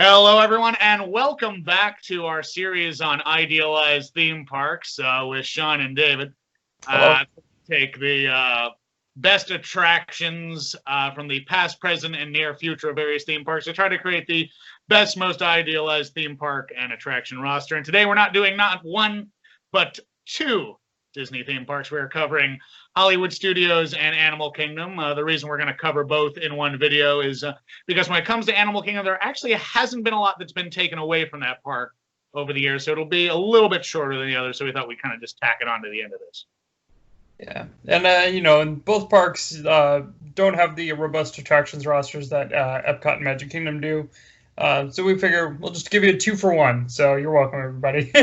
Hello, everyone, and welcome back to our series on idealized theme parks with Sean and David. Take the best attractions from the past, present, and near future of various theme parks to try to create the best, most idealized theme park and attraction roster. And today we're not doing not one, but two Disney theme parks. We're covering Hollywood Studios and Animal Kingdom. The reason we're going to cover both in one video is because when it comes to Animal Kingdom, there actually hasn't been a lot that's been taken away from that park over the years, so it'll be a little bit shorter than the others, so we thought we'd kind of just tack it on to the end of this. Yeah, and and both parks don't have the robust attractions rosters that Epcot and Magic Kingdom do, so we figure we'll just give you a 2-for-1, so you're welcome, everybody.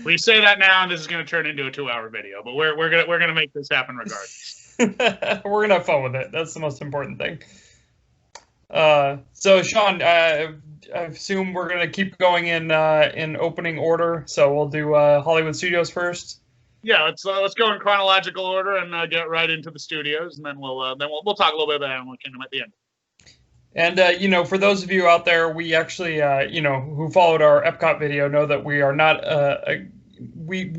We say that now, and this is going to turn into a 2-hour video, but we're gonna make this happen regardless. We're gonna have fun with it. That's the most important thing. So Sean, I assume we're gonna keep going in opening order. So we'll do Hollywood Studios first. Yeah, let's go in chronological order and get right into the studios, and then we'll talk a little bit about Animal Kingdom at the end. And, for those of you out there, we actually, who followed our Epcot video know that we are not, we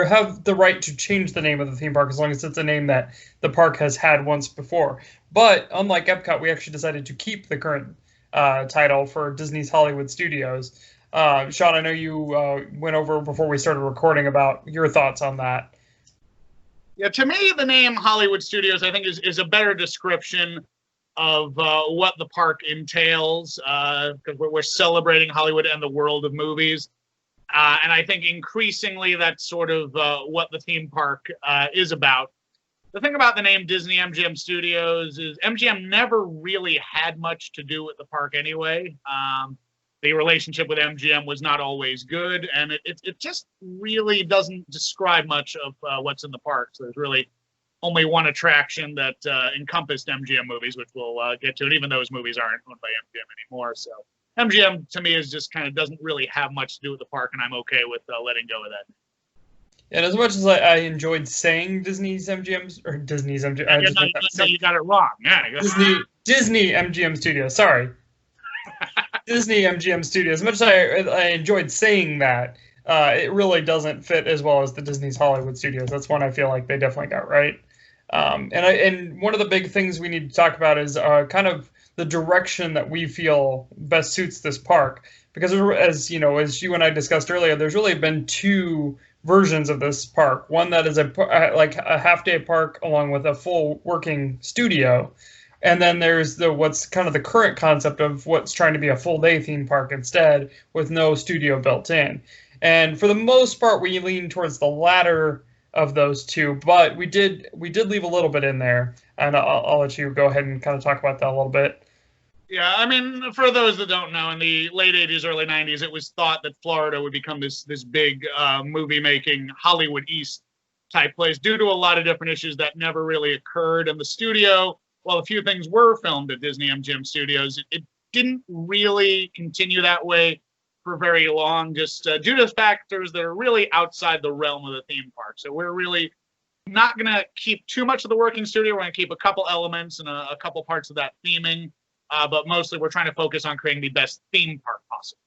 have the right to change the name of the theme park as long as it's a name that the park has had once before. But unlike Epcot, we actually decided to keep the current title for Disney's Hollywood Studios. Sean, I know you went over before we started recording about your thoughts on that. Yeah, to me, the name Hollywood Studios, I think, is a better description of what the park entails, because we're celebrating Hollywood and the world of movies. And I think increasingly that's sort of what the theme park is about. The thing about the name Disney-MGM Studios is MGM never really had much to do with the park anyway. The relationship with MGM was not always good, and it just really doesn't describe much of what's in the park. So there's really only one attraction that encompassed MGM movies, which we'll get to, and even those movies aren't owned by MGM anymore. So MGM, to me, is just kind of doesn't really have much to do with the park, and I'm okay with letting go of that. And as much as I enjoyed saying Disney's MGM, or Disney's MGM... You got it wrong. Yeah, Disney MGM Studios, sorry. Disney MGM Studios. As much as I enjoyed saying that, it really doesn't fit as well as the Disney's Hollywood Studios. That's one I feel like they definitely got right. And one of the big things we need to talk about is kind of the direction that we feel best suits this park. Because as you and I discussed earlier, there's really been two versions of this park. One that is like a half-day park along with a full working studio. And then there's what's kind of the current concept of what's trying to be a full-day theme park instead, with no studio built in. And for the most part, we lean towards the latter of those two, but we did leave a little bit in there, and I'll let you go ahead and kind of talk about that a little bit. Yeah, I mean, for those that don't know, in the late 80s, early 90s, it was thought that Florida would become this big movie-making Hollywood East type place due to a lot of different issues that never really occurred. And the studio, while a few things were filmed at Disney-MGM Studios, it didn't really continue that way for very long, just due to factors that are really outside the realm of the theme park. So we're really not going to keep too much of the working studio. We're going to keep a couple elements and a couple parts of that theming, but mostly we're trying to focus on creating the best theme park possible.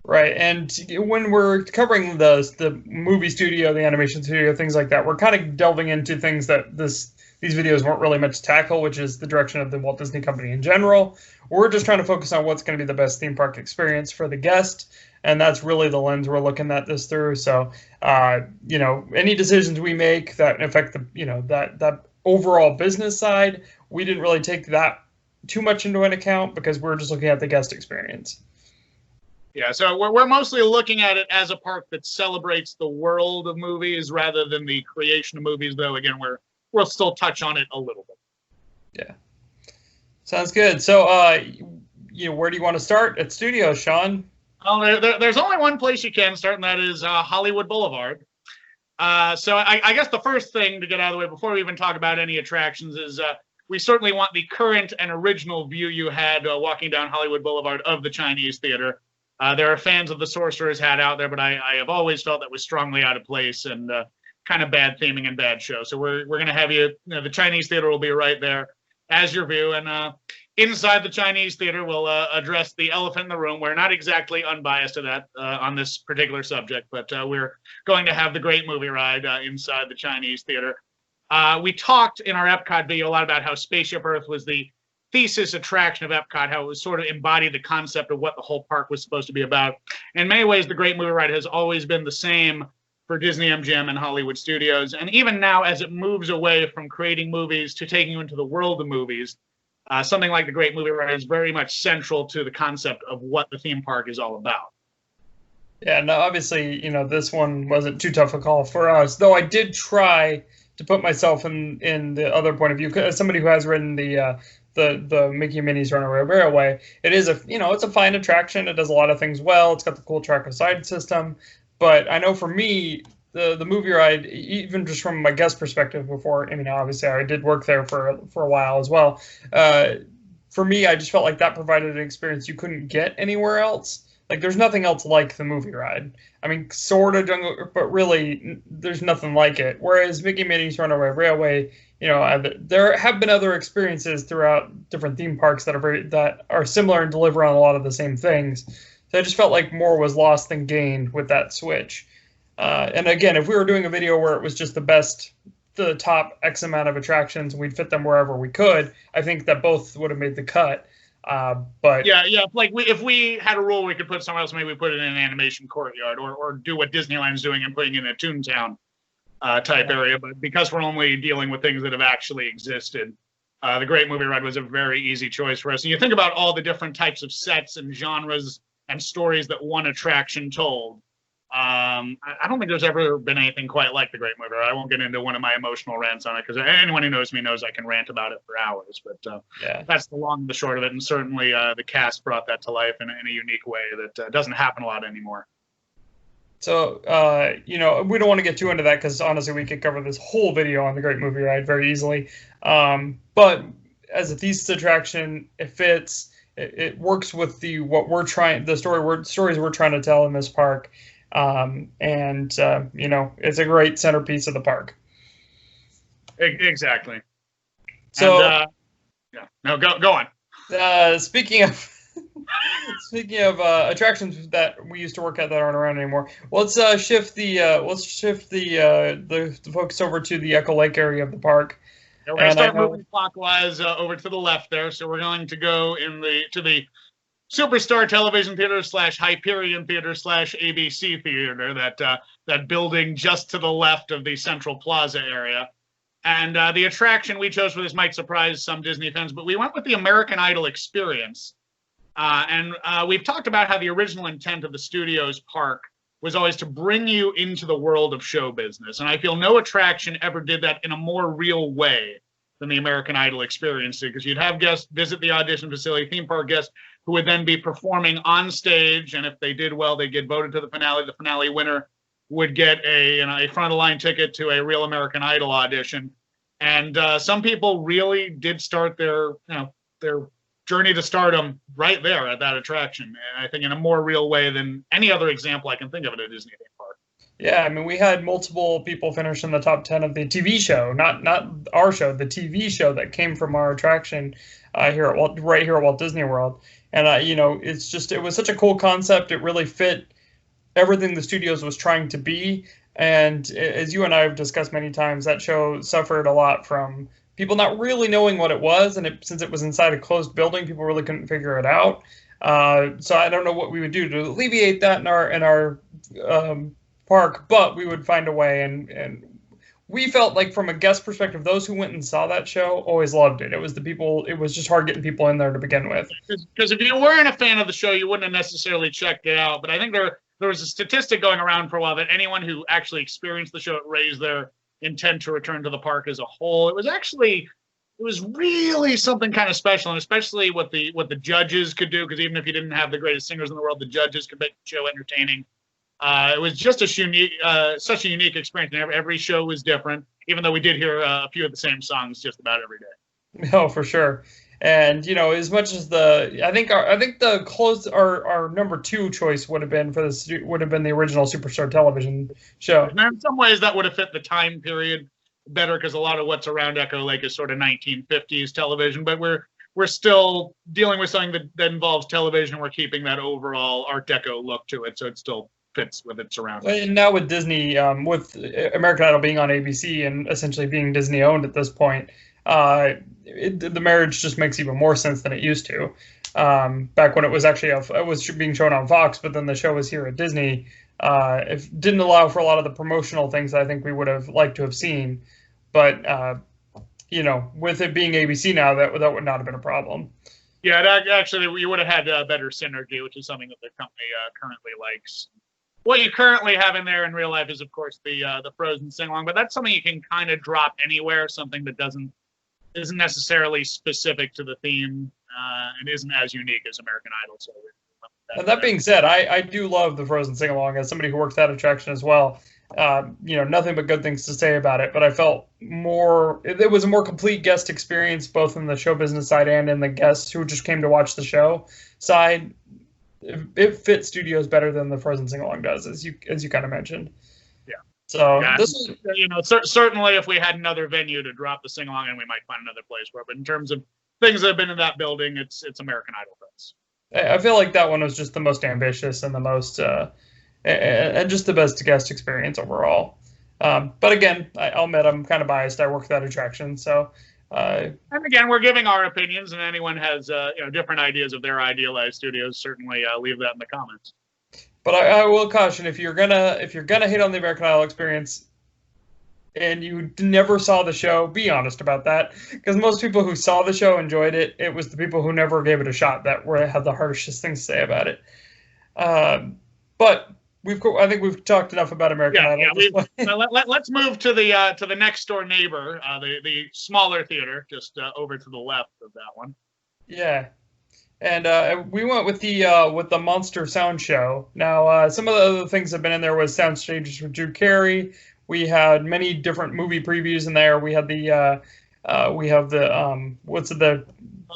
Right, and when we're covering the movie studio, the animation studio, things like that, we're kind of delving into things that these videos weren't really meant to tackle, which is the direction of the Walt Disney Company in general. We're just trying to focus on what's going to be the best theme park experience for the guest, and that's really the lens we're looking at this through. So, any decisions we make that affect that overall business side, we didn't really take that too much into an account because we're just looking at the guest experience. Yeah, so we're mostly looking at it as a park that celebrates the world of movies rather than the creation of movies, though, again, we'll still touch on it a little bit. Yeah. Sounds good. So, where do you want to start at studios, Sean? Well, there's only one place you can start, and that is Hollywood Boulevard. So I guess the first thing to get out of the way before we even talk about any attractions is we certainly want the current and original view you had walking down Hollywood Boulevard of the Chinese Theater. There are fans of the Sorcerer's Hat out there, but I have always felt that was strongly out of place and kind of bad theming and bad show. So we're going to have the Chinese Theater will be right there. as your view. And inside the Chinese theater, we'll address the elephant in the room. We're not exactly unbiased to that on this particular subject, but we're going to have the great movie ride inside the Chinese theater. We talked in our Epcot video a lot about how Spaceship Earth was the thesis attraction of Epcot, how it was sort of embodied the concept of what the whole park was supposed to be about. In many ways, the Great Movie Ride has always been the same for Disney-MGM and Hollywood Studios. And even now, as it moves away from creating movies to taking you into the world of movies, something like the Great Movie Ride is very much central to the concept of what the theme park is all about. Yeah, no, obviously, this one wasn't too tough a call for us, though I did try to put myself in the other point of view. As somebody who has ridden the Mickey and Minnie's Runaway Railway, it is it's a fine attraction. It does a lot of things well. It's got the cool track aside system. But I know for me, the movie ride, even just from my guest perspective before, obviously I did work there for a while as well. For me, I just felt like that provided an experience you couldn't get anywhere else. Like, there's nothing else like the movie ride. I mean, sort of Jungle, but really, there's nothing like it. Whereas Mickey and Minnie's Runaway Railway, there have been other experiences throughout different theme parks that are similar and deliver on a lot of the same things. So I just felt like more was lost than gained with that switch. And again, if we were doing a video where it was just the top X amount of attractions, and we'd fit them wherever we could, I think that both would have made the cut. But yeah, like if we had a rule we could put somewhere else, maybe we put it in an animation courtyard, or do what Disneyland's doing and putting it in a Toontown type area. But because we're only dealing with things that have actually existed, the Great Movie Ride was a very easy choice for us. And you think about all the different types of sets and genres and stories that one attraction told. I don't think there's ever been anything quite like the Great Movie Ride. I won't get into one of my emotional rants on it, because anyone who knows me knows I can rant about it for hours. But that's the long and the short of it. And certainly the cast brought that to life in a unique way that doesn't happen a lot anymore. So, we don't want to get too into that, because honestly, we could cover this whole video on the Great Movie Ride very easily. But as a thesis attraction, it fits. It works with the stories we're trying to tell in this park. It's a great centerpiece of the park. Exactly. So, no, go on. Speaking of attractions that we used to work at that aren't around anymore, let's shift the focus over to the Echo Lake area of the park. Yeah, we're going to start moving clockwise over to the left there. So we're going to go to the Superstar Television Theater / Hyperion Theater / ABC Theater, that building just to the left of the Central Plaza area. And the attraction we chose for this might surprise some Disney fans, but we went with the American Idol experience. And we've talked about how the original intent of the studio's park was always to bring you into the world of show business. And I feel no attraction ever did that in a more real way than the American Idol experience did, because you'd have guests visit the audition facility, theme park guests, who would then be performing on stage, and if they did well, they'd get voted to the finale. The finale winner would get a front of line ticket to a real American Idol audition. And some people really did start their journey to stardom right there at that attraction. And I think in a more real way than any other example I can think of at a Disney theme park. Yeah, I mean, we had multiple people finish in the top 10 of the TV show, not our show, the TV show that came from our attraction right here at Walt Disney World. And, it was such a cool concept. It really fit everything the studios was trying to be. And as you and I have discussed many times, that show suffered a lot from people not really knowing what it was. And since it was inside a closed building, people really couldn't figure it out. So I don't know what we would do to alleviate that in our park, but we would find a way. And we felt like, from a guest perspective, those who went and saw that show always loved it. It was just hard getting people in there to begin with. Because if you weren't a fan of the show, you wouldn't have necessarily checked it out. But I think there was a statistic going around for a while that anyone who actually experienced the show, it raised their intent to return to the park as a whole. It was really something kind of special, and especially what the judges could do, because even if you didn't have the greatest singers in the world, the judges could make the show entertaining. It was just such a unique experience. And every show was different, even though we did hear a few of the same songs just about every day. Oh, for sure. And as much as I think our number 2 choice would have been the original Superstar Television show. And in some ways, that would have fit the time period better because a lot of what's around Echo Lake is sort of 1950s television, but we're still dealing with something that involves television. We're keeping that overall Art Deco look to it, so it still fits with its surroundings. And now with Disney, with American Idol being on ABC and essentially being Disney owned at this point, the marriage just makes even more sense than it used to. Back when it was actually it was being shown on Fox, but then the show was here at Disney. It didn't allow for a lot of the promotional things that I think we would have liked to have seen, but with it being ABC now, that would not have been a problem. Yeah, actually, you would have had better synergy, which is something that the company currently likes. What you currently have in there in real life is, of course, the Frozen sing-along, but that's something you can kind of drop anywhere, something that isn't necessarily specific to the theme and isn't as unique as American Idol. So, and that being said, I do love the Frozen sing-along as somebody who works that attraction as well. Nothing but good things to say about it, but I felt it was a more complete guest experience, both in the show business side and in the guests who just came to watch the show side. It fits studios better than the Frozen sing-along does, as you kind of mentioned. Yeah. So yeah, this is, certainly if we had another venue to drop the sing-along, and we might find another place for it. But in terms of things that have been in that building, it's American Idol fits. I feel like that one was just the most ambitious and the most and just the best guest experience overall. But again, I'll admit I'm kind of biased. I work that attraction, so. And again, we're giving our opinions, and anyone has different ideas of their idealized studios, certainly leave that in the comments. But I will caution, if you're gonna hate on the American Idol experience and you never saw the show, be honest about that, because most people who saw the show enjoyed it. It was the people who never gave it a shot that had the harshest things to say about it. But I think we've talked enough about American Idol. Yeah, let's move to the next door neighbor, the smaller theater, just over to the left of that one. Yeah, and we went with the Monster Sound Show. Now, some of the other things that have been in there was sound stages with Drew Carey. We had many different movie previews in there. We had the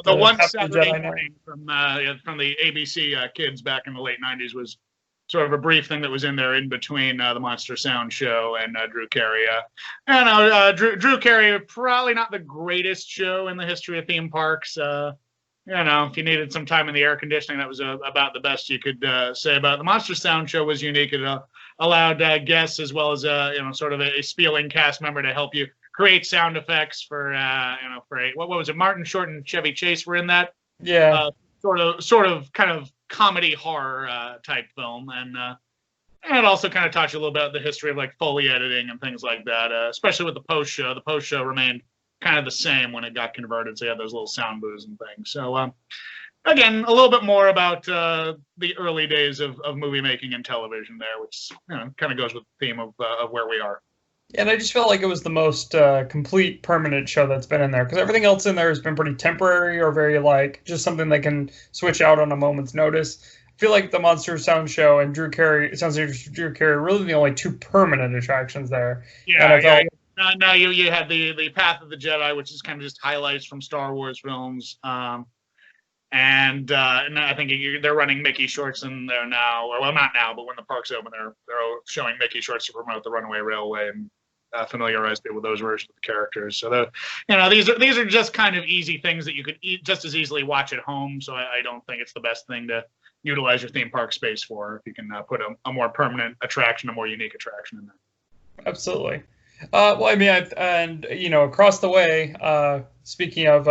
one Saturday morning from the ABC kids back in the late '90s was sort of a brief thing that was in there in between the Monster Sound Show and Drew Carey. Drew Carey, probably not the greatest show in the history of theme parks. If you needed some time in the air conditioning, that was about the best you could say about it. The Monster Sound Show was unique. It allowed guests as well as sort of a spieling cast member to help you create sound effects for what was it? Martin Short and Chevy Chase were in that. Yeah. Sort of kind of comedy horror type film, and it also kind of taught you a little bit about the history of like Foley editing and things like that, especially with the post show. The post show remained kind of the same when it got converted, so you had those little sound booths and things. So again, a little bit more about the early days of movie making and television there, which kind of goes with the theme of where we are. And I just felt like it was the most complete permanent show that's been in there, because everything else in there has been pretty temporary or very just something they can switch out on a moment's notice. I feel like the Monster Sound Show and Drew Carey, it sounds like Drew Carey, are really the only two permanent attractions there. Yeah, Now you had the Path of the Jedi, which is kind of just highlights from Star Wars films. And I think they're running Mickey shorts in there now, or well, not now, but when the park's open, they're showing Mickey shorts to promote the Runaway Railway and familiarize people with those versions of the characters. So these are just kind of easy things that you could just as easily watch at home. So I don't think it's the best thing to utilize your theme park space for, if you can put a more permanent attraction, a more unique attraction in there. Absolutely. Well, I mean, across the way, speaking of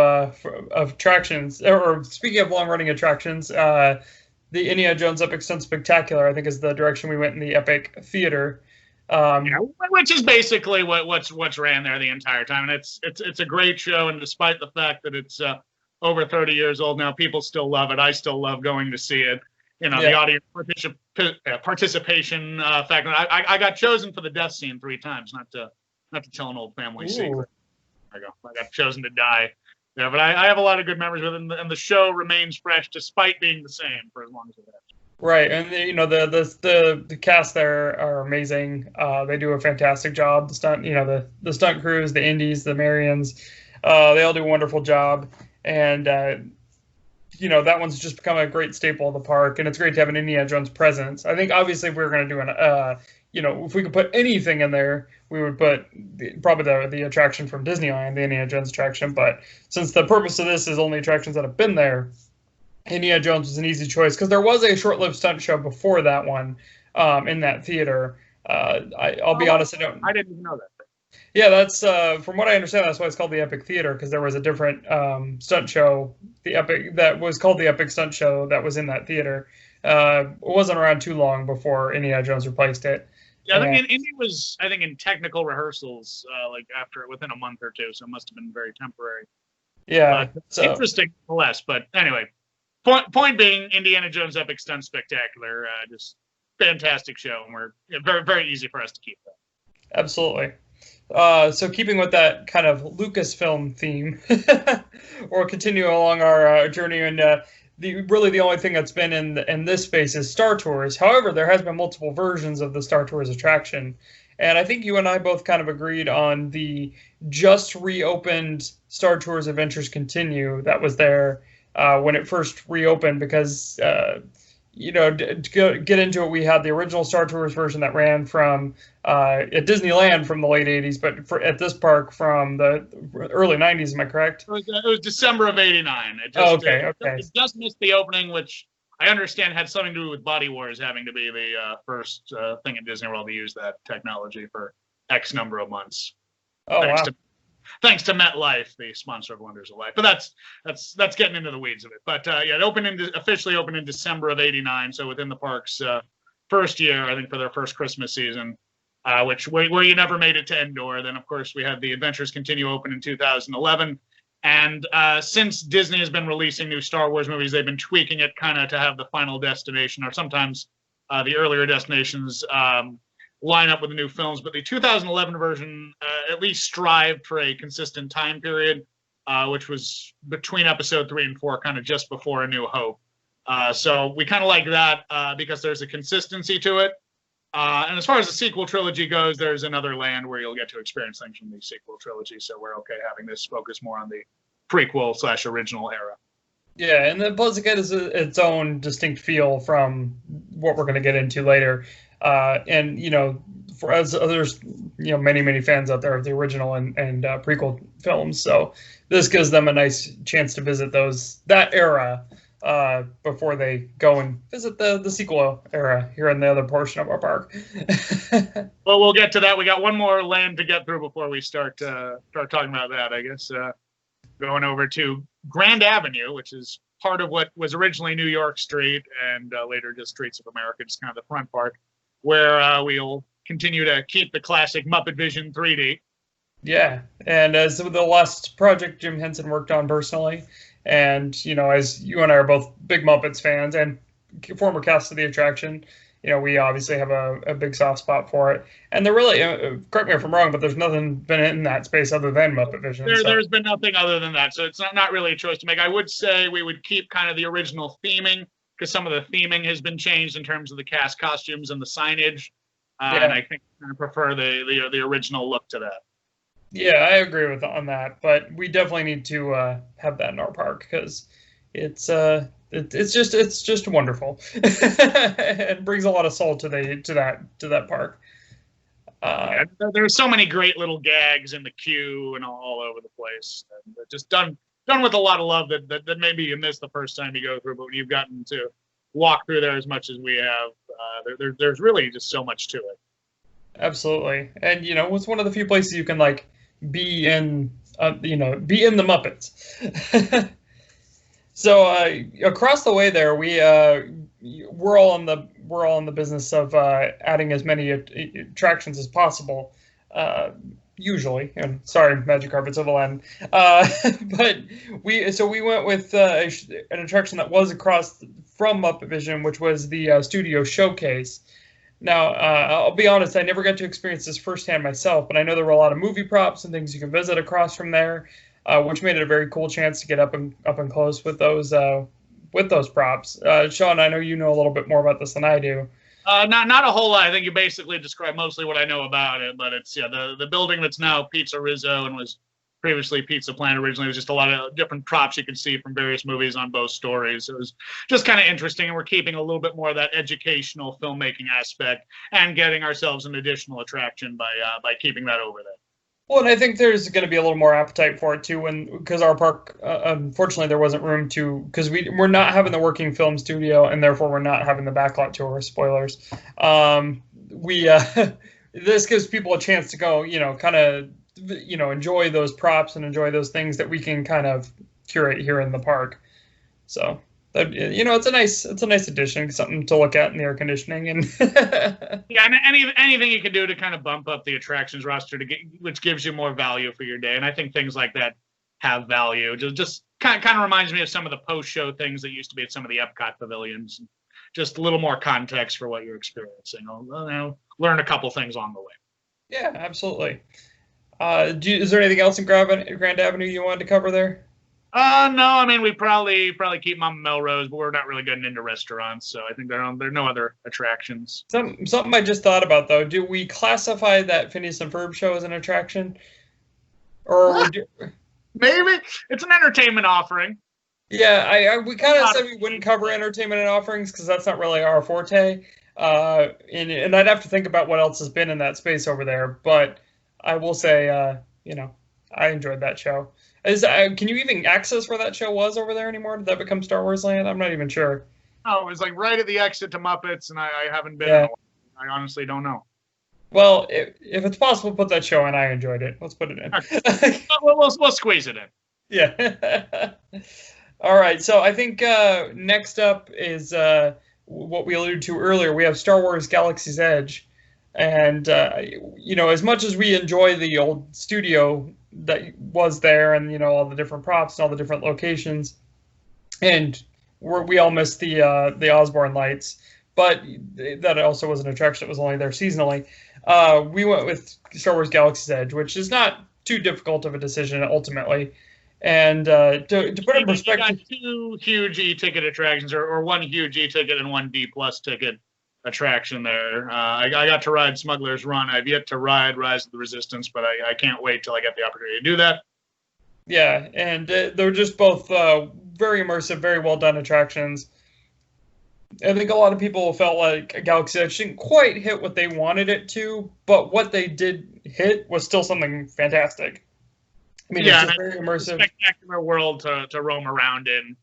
attractions, or speaking of long-running attractions, the Indiana Jones Epic Stunt Spectacular, I think, is the direction we went in the Epic Theater. Which is basically what's ran there the entire time, and it's a great show. And despite the fact that it's over 30 years old now, people still love it. I still love going to see it. The audience participation factor. I got chosen for the death scene 3 times, not to tell an old family secret. I got chosen to die. Yeah, but I have a lot of good memories with it, and the show remains fresh despite being the same for as long as it has. Right, and the cast there are amazing. They do a fantastic job. The stunt, the stunt crews, the Indies, the Marians, they all do a wonderful job. And that one's just become a great staple of the park, and it's great to have an Indiana Jones presence. I think obviously if we were going to do if we could put anything in there, we would put probably the attraction from Disneyland, the Indiana Jones attraction. But since the purpose of this is only attractions that have been there, Indiana Jones was an easy choice because there was a short-lived stunt show before that one in that theater. I'll be honest, I didn't even know that. Yeah, that's from what I understand. That's why it's called the Epic Theater, because there was a different stunt show, the Epic, that was called the Epic Stunt Show that was in that theater. It wasn't around too long before Indiana Jones replaced it. Yeah, I think Indy was, I think, in technical rehearsals within a month or two, so it must have been very temporary. Yeah, so interesting, less. But anyway, point being, Indiana Jones Epic Stunt Spectacular, just fantastic show, and we're very, very easy for us to keep that. Absolutely. So keeping with that kind of Lucasfilm theme, or continue along our journey, and the only thing that's been in this space is Star Tours. However, there has been multiple versions of the Star Tours attraction, and I think you and I both kind of agreed on the just reopened Star Tours Adventures Continue that was there when it first reopened, because to get into it, we had the original Star Tours version that ran from at Disneyland from the late 80s, but at this park from the early 90s. Am I correct? It was December of '89. It just missed the opening, which I understand had something to do with Body Wars having to be the first thing at Disney World to use that technology for X number of months. Oh, wow. Thanks to MetLife, the sponsor of Wonders of Life. But that's getting into the weeds of it. But it officially opened in December of '89, so within the park's first year, I think, for their first Christmas season, where you never made it to Endor. Then, of course, we had the Adventures Continue open in 2011. And since Disney has been releasing new Star Wars movies, they've been tweaking it kind of to have the final destination, or sometimes the earlier destinations line up with the new films. But the 2011 version at least strived for a consistent time period, which was between episode 3 and 4, kind of just before A New Hope. So we kind of like that because there's a consistency to it. And as far as the sequel trilogy goes, there's another land where you'll get to experience things from the sequel trilogy. So we're okay having this focus more on the prequel/original era. Yeah, and then plus it gets its own distinct feel from what we're going to get into later. And for as others, many fans out there of the original and prequel films, so this gives them a nice chance to visit that era before they go and visit the sequel era here in the other portion of our park. Well, we'll get to that. We got one more land to get through before we start talking about that, I guess. Going over to Grand Avenue, which is part of what was originally New York Street and later just Streets of America, just kind of the front part, where we'll continue to keep the classic Muppet Vision 3D. Yeah, and as the last project Jim Henson worked on personally, and as you and I are both big Muppets fans and former cast of the attraction, we obviously have a big soft spot for it. And there really, correct me if I'm wrong, but there's nothing been in that space other than Muppet Vision. There's been nothing other than that, so it's not really a choice to make. I would say we would keep kind of the original theming, because some of the theming has been changed in terms of the cast costumes and the signage. And I think I prefer the original look to that. Yeah, I agree on that, but we definitely need to have that in our park, because it's just wonderful. It brings a lot of soul to that park. There's so many great little gags in the queue and all over the place. And just done with a lot of love that maybe you missed the first time you go through, but when you've gotten to walk through there as much as we have, there's really just so much to it. Absolutely. And it's one of the few places you can be in the Muppets. So across the way there, we're all in the business of adding as many attractions as possible. Usually, and sorry, Magic Carpets of Aladdin, but we went with an attraction that was across from Muppet Vision, which was the Studio Showcase. Now, I'll be honest, I never got to experience this firsthand myself, but I know there were a lot of movie props and things you can visit across from there, which made it a very cool chance to get up and close with those props. Sean, I know you know a little bit more about this than I do. Not a whole lot. I think you basically described mostly what I know about it, but it's the building that's now Pizza Rizzo and was previously Pizza Planet originally. It was just a lot of different props you could see from various movies on both stories. It was just kind of interesting, and we're keeping a little bit more of that educational filmmaking aspect and getting ourselves an additional attraction by keeping that over there. Well, and I think there's going to be a little more appetite for it too, because our park, unfortunately, there wasn't room to, because we're not having the working film studio, and therefore we're not having the backlot tour. Spoilers. This gives people a chance to go, kind of, enjoy those props and enjoy those things that we can kind of curate here in the park. So that, it's a nice addition, something to look at in the air conditioning, and yeah, and anything you can do to kind of bump up the attractions roster which gives you more value for your day. And I think things like that have value. Just kind of reminds me of some of the post-show things that used to be at some of the Epcot pavilions. Just a little more context for what you're experiencing. Learn a couple things on the way. Yeah, absolutely. Is there anything else in Grand Avenue you wanted to cover there? No, I mean, we probably keep Mama Melrose, but we're not really getting into restaurants, so I think there are no other attractions. Something I just thought about, though. Do we classify that Phineas and Ferb show as an attraction? Or maybe it's an entertainment offering. Yeah, we kind of said we wouldn't cover entertainment and offerings because that's not really our forte. And I'd have to think about what else has been in that space over there. But I will say, I enjoyed that show. Can you even access where that show was over there anymore? Did that become Star Wars Land? I'm not even sure. Oh, it was like right at the exit to Muppets, and I haven't been. Yeah. I honestly don't know. Well, if it's possible to put that show in, I enjoyed it. Let's put it in. Okay. we'll squeeze it in. Yeah. All right. So I think next up is what we alluded to earlier. We have Star Wars Galaxy's Edge. And, as much as we enjoy the old studio that was there and, all the different props and all the different locations, and we all miss the Osborne lights, but that also was an attraction that was only there seasonally. We went with Star Wars Galaxy's Edge, which is not too difficult of a decision ultimately. And to put it in perspective, you got two huge E-ticket attractions, or one huge E-ticket and one D-plus ticket attraction there. I got to ride Smuggler's Run. I've yet to ride Rise of the Resistance, but I can't wait till I get the opportunity to do that. Yeah, and they're just both very immersive, very well done attractions. I think a lot of people felt like Galaxy's Edge didn't quite hit what they wanted it to, but what they did hit was still something fantastic. I mean, yeah, it's just very immersive. Spectacular world to roam around in,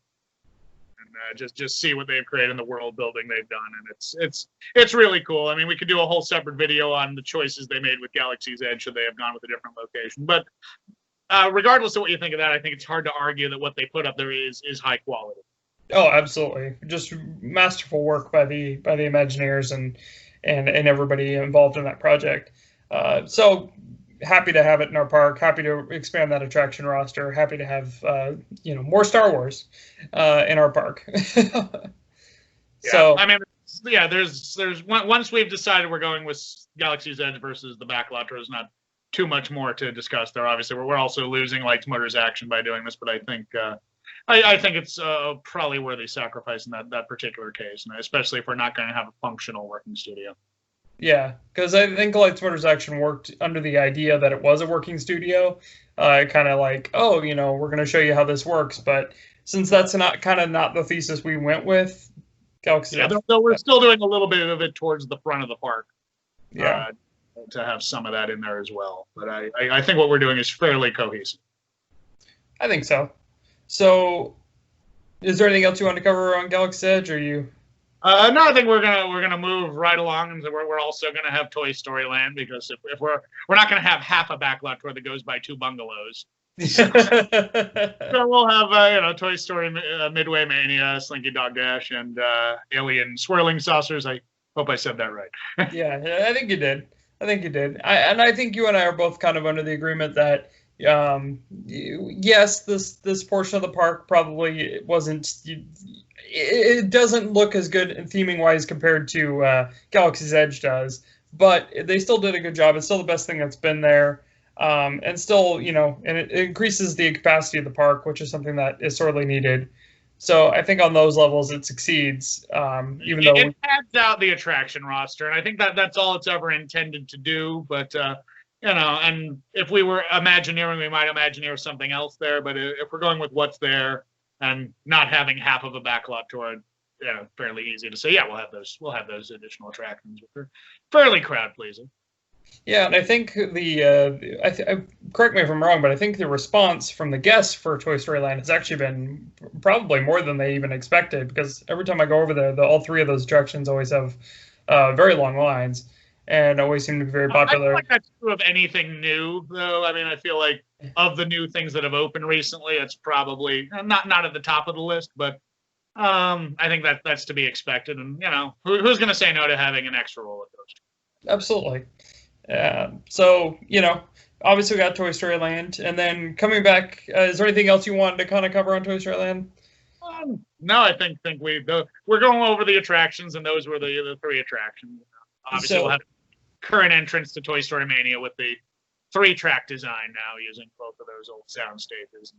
and just see what they've created in the world building they've done, and it's really cool. I mean, we could do a whole separate video on the choices they made with Galaxy's Edge, should they have gone with a different location. But regardless of what you think of that, I think it's hard to argue that what they put up there is high quality. Oh, absolutely! Just masterful work by the Imagineers and everybody involved in that project. So happy to have it in our park. Happy to expand that attraction roster. Happy to have more Star Wars in our park. So I mean, yeah, there's once we've decided we're going with Galaxy's Edge versus the backlot, there's not too much more to discuss there. Obviously, we're also losing Lights Motors Action by doing this, but I think I think it's probably worthy sacrifice in that particular case, and especially if we're not going to have a functional working studio. Yeah, because I think Lights Motors Action worked under the idea that it was a working studio, kind of like, we're going to show you how this works. But since that's not the thesis we went with, Galaxy. Yeah, though we're still doing a little bit of it towards the front of the park. Yeah, to have some of that in there as well. But I think what we're doing is fairly cohesive. I think so. So, is there anything else you want to cover on Galaxy's Edge, or you? No, I think we're gonna move right along, and we're also gonna have Toy Story Land, because if we're not gonna have half a backlot tour that goes by two bungalows. So we'll have Toy Story Midway Mania, Slinky Dog Dash, and Alien Swirling Saucers. I hope I said that right. Yeah, I think you did. I think you and I are both kind of under the agreement that yes, this portion of the park probably wasn't. It doesn't look as good theming wise compared to Galaxy's Edge does, but they still did a good job. It's still the best thing that's been there, and still, and it increases the capacity of the park, which is something that is sorely needed. So I think on those levels it succeeds, even though it adds out the attraction roster, and I think that's all it's ever intended to do. But and if we were Imagineering, we might Imagineer something else there. But if we're going with what's there and not having half of a backlot tour, fairly easy to say, yeah, we'll have those additional attractions, which are fairly crowd pleasing. Yeah, and I think correct me if I'm wrong, but I think the response from the guests for Toy Story Land has actually been probably more than they even expected. Because every time I go over there, all three of those attractions always have very long lines, and always seem to be very popular. I feel like that's true of anything new, though. I mean, I feel like of the new things that have opened recently, it's probably not at the top of the list, but I think that's to be expected. And who's going to say no to having an extra roller coaster? Absolutely. So, obviously we got Toy Story Land, and then coming back, is there anything else you wanted to kind of cover on Toy Story Land? No, I think we're going over the attractions, and those were the three attractions. Obviously, we'll have current entrance to Toy Story Mania with the 3-track design now, using both of those old sound stages.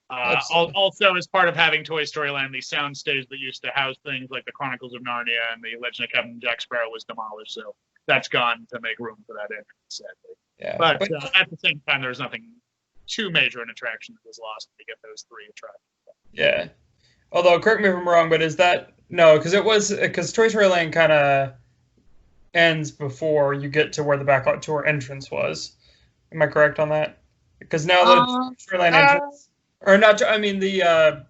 Also, as part of having Toy Story Land, the sound stage that used to house things like the Chronicles of Narnia and the Legend of Captain Jack Sparrow was demolished, so that's gone to make room for that entrance, sadly. Yeah. But at the same time, there's nothing too major an attraction that was lost to get those 3 attractions. Yeah. Although, correct me if I'm wrong, but is that no? Because Toy Story Land kind of ends before you get to where the backlot tour entrance was. Am I correct on that? Because now the Toy Story Land entrance, or not? I mean, the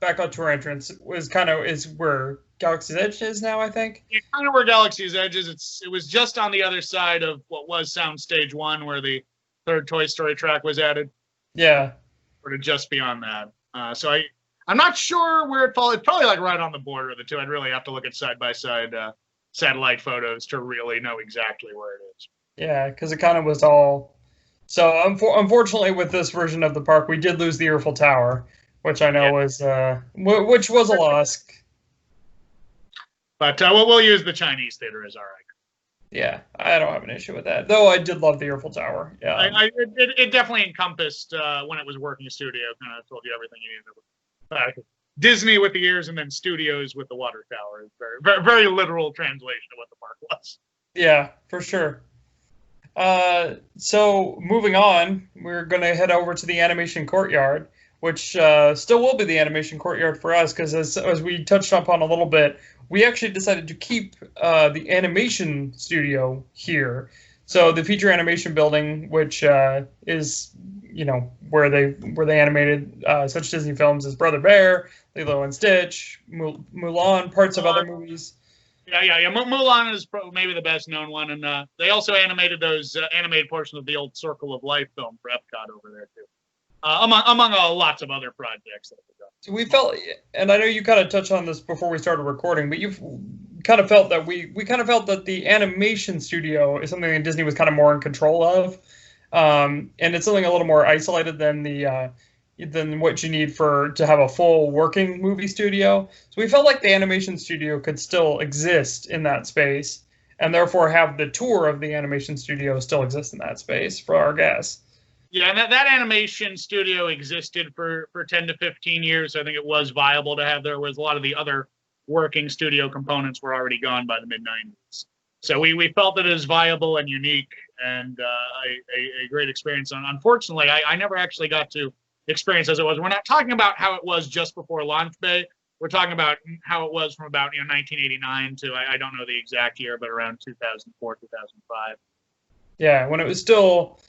backlot tour entrance is where Galaxy's Edge is now, I think. Yeah, kind of where Galaxy's Edge is. It was just on the other side of what was Soundstage 1, where the 3rd Toy Story track was added. Yeah. Or just beyond that. So I'm not sure where it falls. It's probably like right on the border of the two. I'd really have to look at side-by-side satellite photos to really know exactly where it is. Yeah, because it kind of was all... So, unfortunately, with this version of the park, we did lose the Eiffel Tower, which I know was which was a loss. But we'll use the Chinese theater as our icon. Yeah, I don't have an issue with that. Though I did love the Eiffel Tower. Yeah, it definitely encompassed when it was working studio. Kind of told you everything you needed. Disney with the ears, and then studios with the water tower. Very, very, very literal translation of what the park was. Yeah, for sure. So moving on, we're going to head over to the animation courtyard, which still will be the animation courtyard for us, because as we touched upon a little bit, we actually decided to keep the animation studio here. So the feature animation building, which is where they animated such Disney films as Brother Bear, Lilo and Stitch, Mulan, parts of other movies. Yeah. Mulan is maybe the best known one, and they also animated those animated portions of the old Circle of Life film for Epcot over there too, among lots of other projects that they've done. So we felt, and I know you kind of touched on this before we started recording, but you've kind of felt that we kind of felt that the animation studio is something that Disney was kind of more in control of, and it's something a little more isolated than than what you need to have a full working movie studio. So we felt like the animation studio could still exist in that space, and therefore have the tour of the animation studio still exist in that space for our guests. Yeah, and that animation studio existed for 10 to 15 years. I think it was viable to have there, whereas a lot of the other working studio components were already gone by the mid-90s. So we felt that it was viable and unique, and a great experience. And unfortunately, I never actually got to experience as it was. We're not talking about how it was just before launch day. We're talking about how it was from about 1989 to I don't know the exact year, but around 2004, 2005. Yeah, when it was still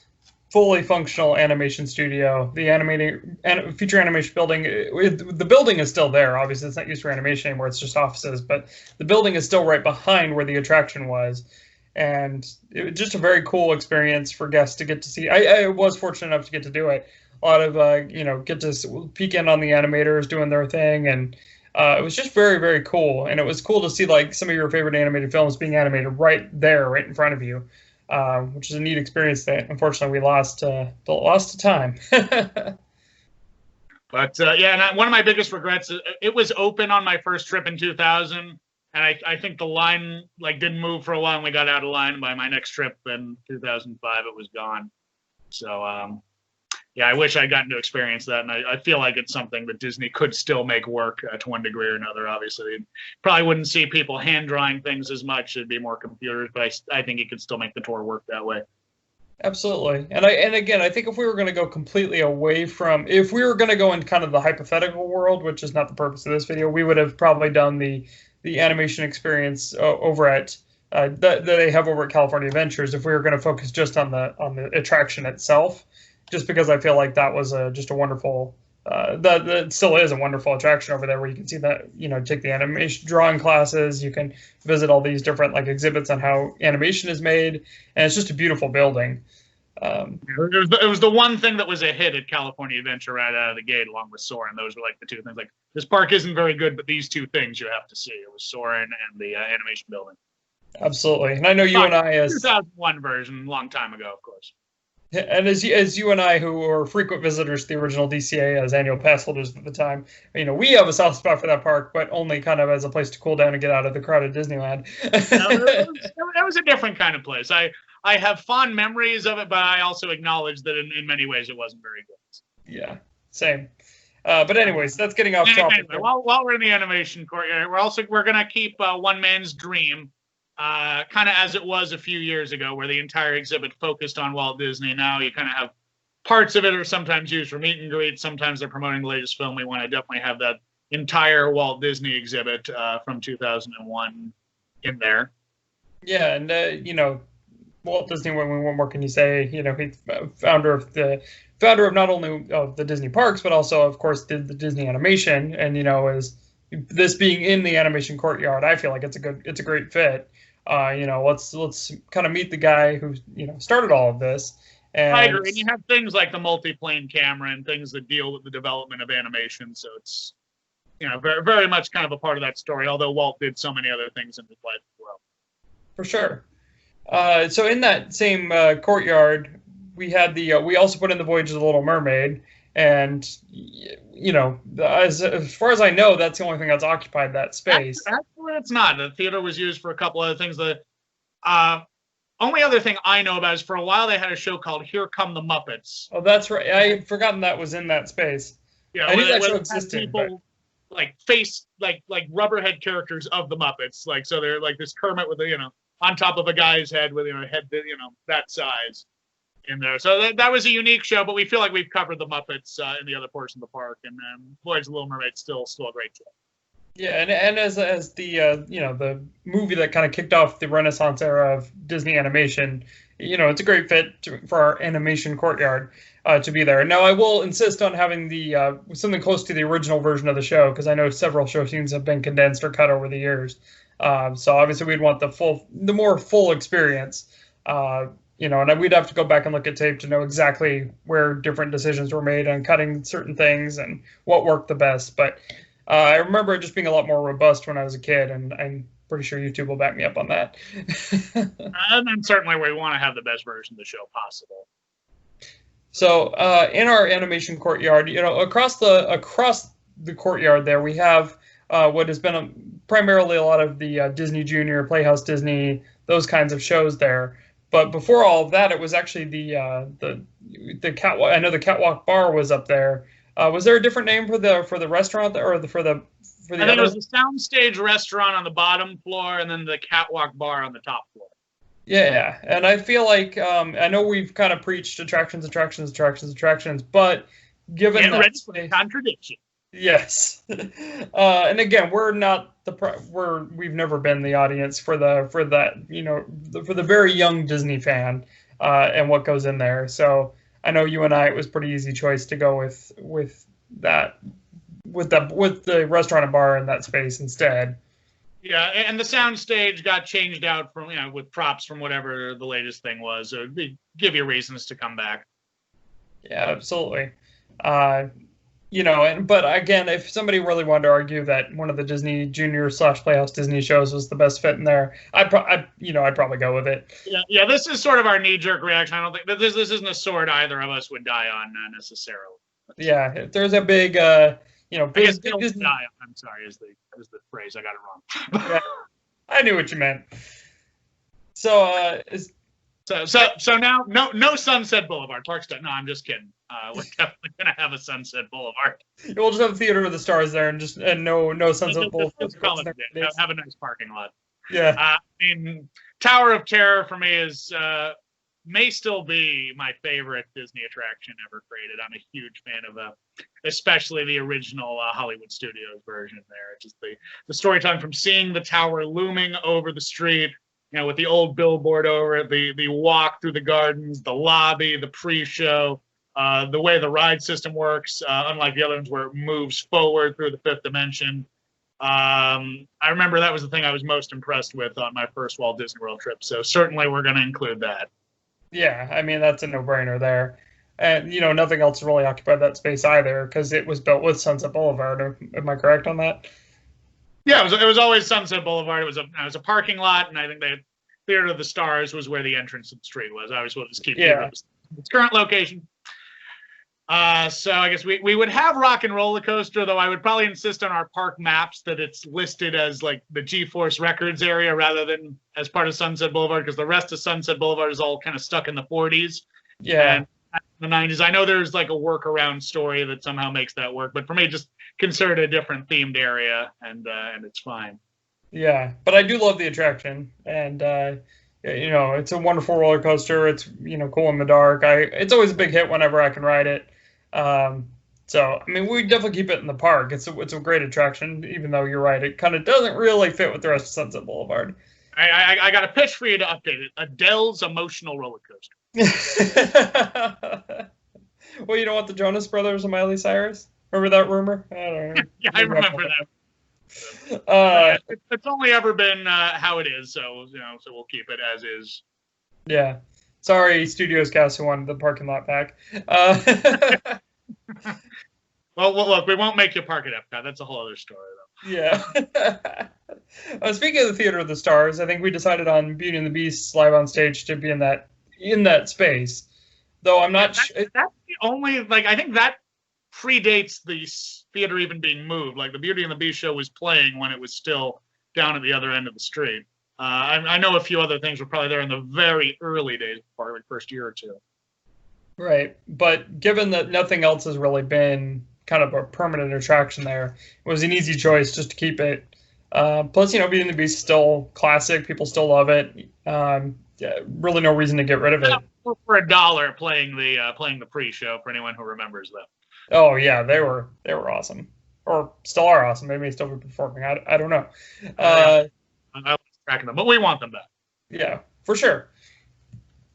fully functional animation studio. The feature animation building, the building is still there. Obviously, it's not used for animation anymore. It's just offices, but the building is still right behind where the attraction was. And it was just a very cool experience for guests to get to see. I was fortunate enough to get to do it. A lot of, get to peek in on the animators doing their thing. And it was just very, very cool. And it was cool to see like some of your favorite animated films being animated right there, right in front of you. Which is a neat experience that unfortunately we lost to time. But and one of my biggest regrets is it was open on my first trip in 2000, and I think the line didn't move for a while, and we got out of line. By my next trip in 2005, it was gone. So I wish I'd gotten to experience that, and I feel like it's something that Disney could still make work to one degree or another. Obviously, you probably wouldn't see people hand drawing things as much; it'd be more computers. But I think you could still make the tour work that way. Absolutely. And again, I think if we were going to go completely away from, if we were going to go in kind of the hypothetical world, which is not the purpose of this video, we would have probably done the animation experience over at that they have over at California Adventures. If we were going to focus just on the attraction itself, just because I feel like that was just a wonderful. That still is a wonderful attraction over there, where you can see that, take the animation drawing classes, you can visit all these different like exhibits on how animation is made, and it's just a beautiful building. It was the one thing that was a hit at California Adventure right out of the gate, along with Soarin'. Those were like the two things. Like, this park isn't very good, but these two things you have to see. It was Soarin' and the animation building. Absolutely, and I know you and I, as 2001 version, long time ago, of course. And as you and I, who were frequent visitors to the original DCA as annual pass holders at the time, we have a soft spot for that park, but only kind of as a place to cool down and get out of the crowded Disneyland. That was a different kind of place. I have fond memories of it, but I also acknowledge that in many ways it wasn't very good. Yeah, same. But anyways, that's getting off topic. Anyway, while we're in the animation courtyard, we're gonna keep One Man's Dream. Kind of as it was a few years ago, where the entire exhibit focused on Walt Disney. Now you kind of have parts of it are sometimes used for meet and greet. Sometimes they're promoting the latest film. We want to definitely have that entire Walt Disney exhibit from 2001 in there. Yeah, and Walt Disney. What more can you say? He's founder of not only of the Disney parks, but also, of course, did the Disney animation. And is this being in the animation courtyard, I feel like it's a great fit. Let's kind of meet the guy who started all of this. And I agree. And you have things like the multi-plane camera and things that deal with the development of animation. So it's very, very much kind of a part of that story. Although Walt did so many other things in his life as well. For sure. So in that same courtyard, we also put in the Voyage of the Little Mermaid. And as far as I know, that's the only thing that's occupied that space. Actually, it's not. The theater was used for a couple other things. The only other thing I know about is for a while they had a show called Here Come the Muppets. Oh, that's right. I had forgotten that was in that space. Yeah, I knew that show existed. People like face like rubberhead characters of the Muppets. Like, so they're like this Kermit with on top of a guy's head with a head that size in there. So that was a unique show, but we feel like we've covered the Muppets in the other portion of the park, and Voyage of the Little Mermaid still a great show. Yeah, and as the the movie that kind of kicked off the Renaissance era of Disney animation, it's a great fit for our animation courtyard to be there. Now, I will insist on having the something close to the original version of the show, because I know several show scenes have been condensed or cut over the years. So obviously we'd want the more full experience. And we'd have to go back and look at tape to know exactly where different decisions were made on cutting certain things and what worked the best. But I remember it just being a lot more robust when I was a kid, and I'm pretty sure YouTube will back me up on that. And certainly we want to have the best version of the show possible. So in our animation courtyard, across the courtyard there, we have what has been primarily a lot of the Disney Junior, Playhouse Disney, those kinds of shows there. But before all of that, it was actually the catwalk. I know the catwalk bar was up there. Was there a different name for the restaurant, or for the? I think it was the soundstage restaurant on the bottom floor, and then the catwalk bar on the top floor. Yeah, and I feel like I know we've kind of preached attractions, but given that ready for the contradiction. Yes, and again, we've never been the audience for the very young Disney fan and what goes in there. So I know you and I, it was pretty easy choice to go with the restaurant and bar in that space instead. Yeah, and the soundstage got changed out from with props from whatever the latest thing was. So they give you reasons to come back. Yeah, absolutely. But again, if somebody really wanted to argue that one of the Disney Junior / Playhouse Disney shows was the best fit in there, I'd probably go with it. Yeah. This is sort of our knee-jerk reaction. I don't think this isn't a sword either of us would die on necessarily. Yeah, if there's a big, big die on. I'm sorry, is the phrase. I got it wrong. Yeah, I knew what you meant. So, So now, no Sunset Boulevard. Park's done. No, I'm just kidding. We're definitely gonna have a Sunset Boulevard. We'll just have Theater of the Stars there, and no Sunset Boulevard. Have a nice parking lot. Yeah. Tower of Terror for me is may still be my favorite Disney attraction ever created. I'm a huge fan of especially the original Hollywood Studios version there. Just the storytelling from seeing the tower looming over the street, with the old billboard over it, the walk through the gardens, the lobby, the pre-show, the way the ride system works, unlike the other ones where it moves forward through the fifth dimension. I remember that was the thing I was most impressed with on my first Walt Disney World trip. So certainly we're going to include that. Yeah, I mean, that's a no-brainer there. And, nothing else really occupied that space either because it was built with Sunset Boulevard. Am I correct on that? Yeah, it was always Sunset Boulevard. It was a parking lot, and I think the Theater of the Stars was where the entrance to the street was. I always will just keep its current location. So I guess we would have Rock and Roller Coaster, though I would probably insist on our park maps that it's listed as like the G-Force Records area rather than as part of Sunset Boulevard, because the rest of Sunset Boulevard is all kind of stuck in the 40s. Yeah. And the 90s. I know there's like a workaround story that somehow makes that work, but for me, just consider it a different themed area, and it's fine. Yeah, but I do love the attraction, and it's a wonderful roller coaster. It's cool in the dark. It's always a big hit whenever I can ride it. So I mean, we definitely keep it in the park. It's a great attraction, even though you're right, it kind of doesn't really fit with the rest of Sunset Boulevard. I got a pitch for you to update it. Adele's Emotional Roller Coaster. Well, you don't want the Jonas Brothers and Miley Cyrus? Remember that rumor? I don't know. Yeah, I remember that. It's only ever been how it is, so we'll keep it as is. Yeah. Sorry, Studios cast who wanted the parking lot back. Well, look, we won't make you park at Epcot. That's a whole other story, though. Yeah. Speaking of the Theater of the Stars, I think we decided on Beauty and the Beast live on stage to be in that space. Though I'm not sure. That's the only, I think that predates the theater even being moved. Like, the Beauty and the Beast show was playing when it was still down at the other end of the street. I know a few other things were probably there in the very early days, probably the first year or two. Right. But given that nothing else has really been kind of a permanent attraction there, it was an easy choice just to keep it. Plus, Beauty and the Beast is still classic. People still love it. Really no reason to get rid of it. For $1 playing the pre-show for anyone who remembers them. Oh yeah, they were awesome, or still are awesome. They may still be performing. I don't know. I was tracking them, but we want them back. Yeah, for sure.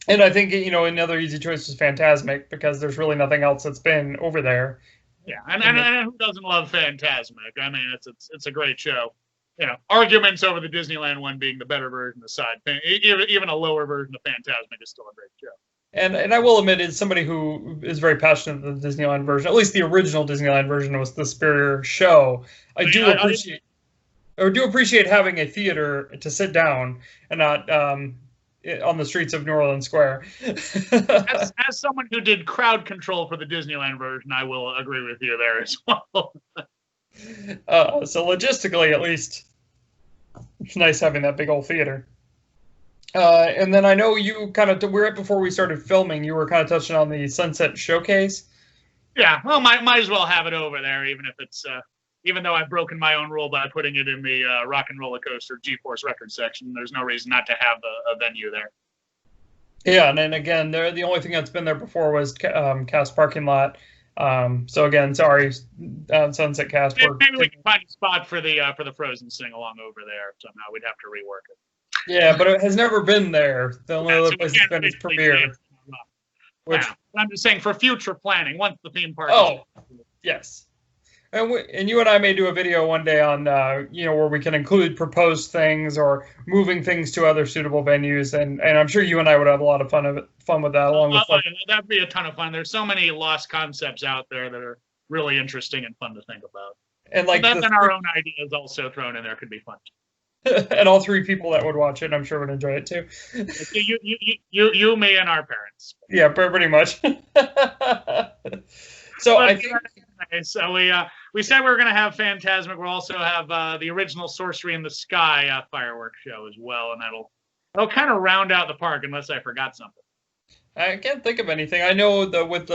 And I think another easy choice was Fantasmic because there's really nothing else that's been over there. Yeah, and who doesn't love Fantasmic? I mean, it's a great show. Arguments over the Disneyland one being the better version aside, even a lower version of Fantasmic is still a great show. And I will admit, as somebody who is very passionate about the Disneyland version, at least the original Disneyland version was the superior show. I do appreciate having a theater to sit down and not on the streets of New Orleans Square. as someone who did crowd control for the Disneyland version, I will agree with you there as well. So logistically, at least, it's nice having that big old theater. And then I know you right before we started filming, you were kind of touching on the Sunset Showcase. Yeah, well, might as well have it over there, even if it's, even though I've broken my own rule by putting it in the Rock and Roller Coaster G-Force Records section. There's no reason not to have a venue there. Yeah, and then again, the only thing that's been there before was Cast Parking Lot. So again, sorry, Sunset Cast. Maybe we can find a spot for the Frozen sing-along over there somehow. We'd have to rework it. Yeah, but it has never been there. The only other place it's been is Premiere. I'm just saying for future planning, once the theme park. Oh, yes. And you and I may do a video one day on where we can include proposed things or moving things to other suitable venues, and I'm sure you and I would have a lot of fun with that. Along with that'd be a ton of fun. There's so many lost concepts out there that are really interesting and fun to think about. And then our own ideas also thrown in there could be fun. And all three people that would watch it, I'm sure, would enjoy it too. You, me, and our parents. Yeah, pretty much. So we said we were going to have Fantasmic. We'll also have the original Sorcery in the Sky fireworks show as well, and that'll kind of round out the park, unless I forgot something. I can't think of anything. I know with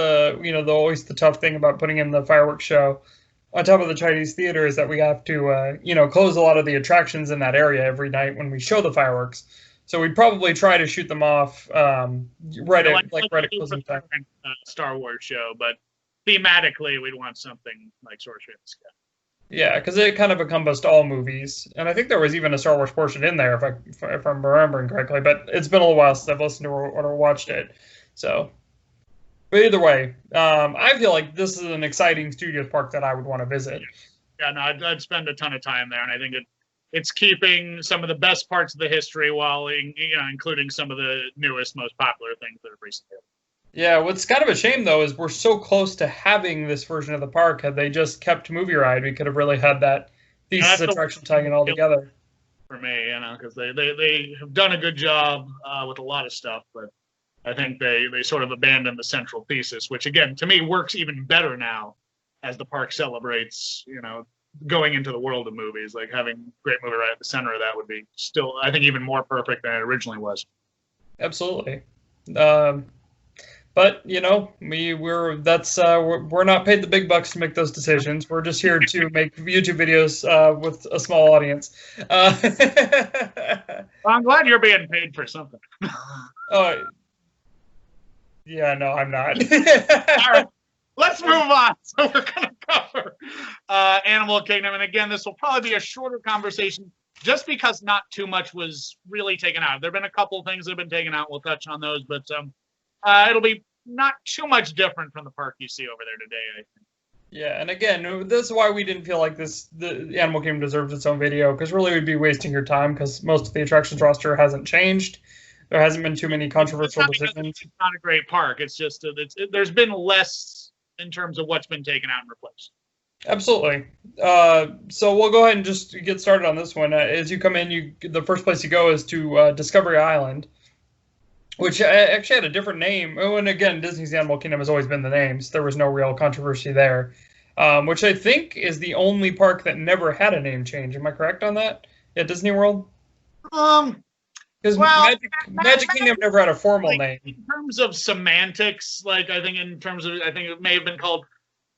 always the tough thing about putting in the fireworks show on top of the Chinese theater is that we have to close a lot of the attractions in that area every night when we show the fireworks. So we'd probably try to shoot them off right Yeah, at right we at do for closing the time. current, Star Wars show, but thematically, we'd want something like Sorcery in the Sky. Yeah, because it kind of encompassed all movies, and I think there was even a Star Wars portion in there, if I'm remembering correctly. But it's been a little while since I've listened to or watched it. So, but either way, I feel like this is an exciting studios park that I would want to visit. Yeah, no, I'd spend a ton of time there, and I think it's keeping some of the best parts of the history while including some of the newest, most popular things that have recently. Yeah, what's kind of a shame though is we're so close to having this version of the park. Had they just kept Movie Ride, we could have really had that thesis attraction tying it all together. For me, because they have done a good job with a lot of stuff, but I think they sort of abandoned the central thesis, which again to me works even better now as the park celebrates, going into the world of movies. Like having Great Movie Ride at the center of that would be still, I think, even more perfect than it originally was. Absolutely. But we're not paid the big bucks to make those decisions. We're just here to make YouTube videos with a small audience. Well, I'm glad you're being paid for something. Yeah, no, I'm not. All right, let's move on. So we're going to cover Animal Kingdom, and again, this will probably be a shorter conversation, just because not too much was really taken out. There've been a couple of things that have been taken out. We'll touch on those, but it'll be not too much different from the park you see over there today, I think. Yeah, and again, this is why we didn't feel like the Animal Kingdom deserves its own video, because really we'd be wasting your time, because most of the attractions roster hasn't changed. There hasn't been too many controversial decisions. It's not a great park. It's just there's been less in terms of what's been taken out and replaced. Absolutely. So we'll go ahead and just get started on this one. As you come in, the first place you go is to Discovery Island, which actually had a different name. Oh, and again, Disney's Animal Kingdom has always been the names. There was no real controversy there, which I think is the only park that never had a name change. Am I correct on that? At Disney World? Because Magic Kingdom never had a formal name. In terms of semantics, I think it may have been called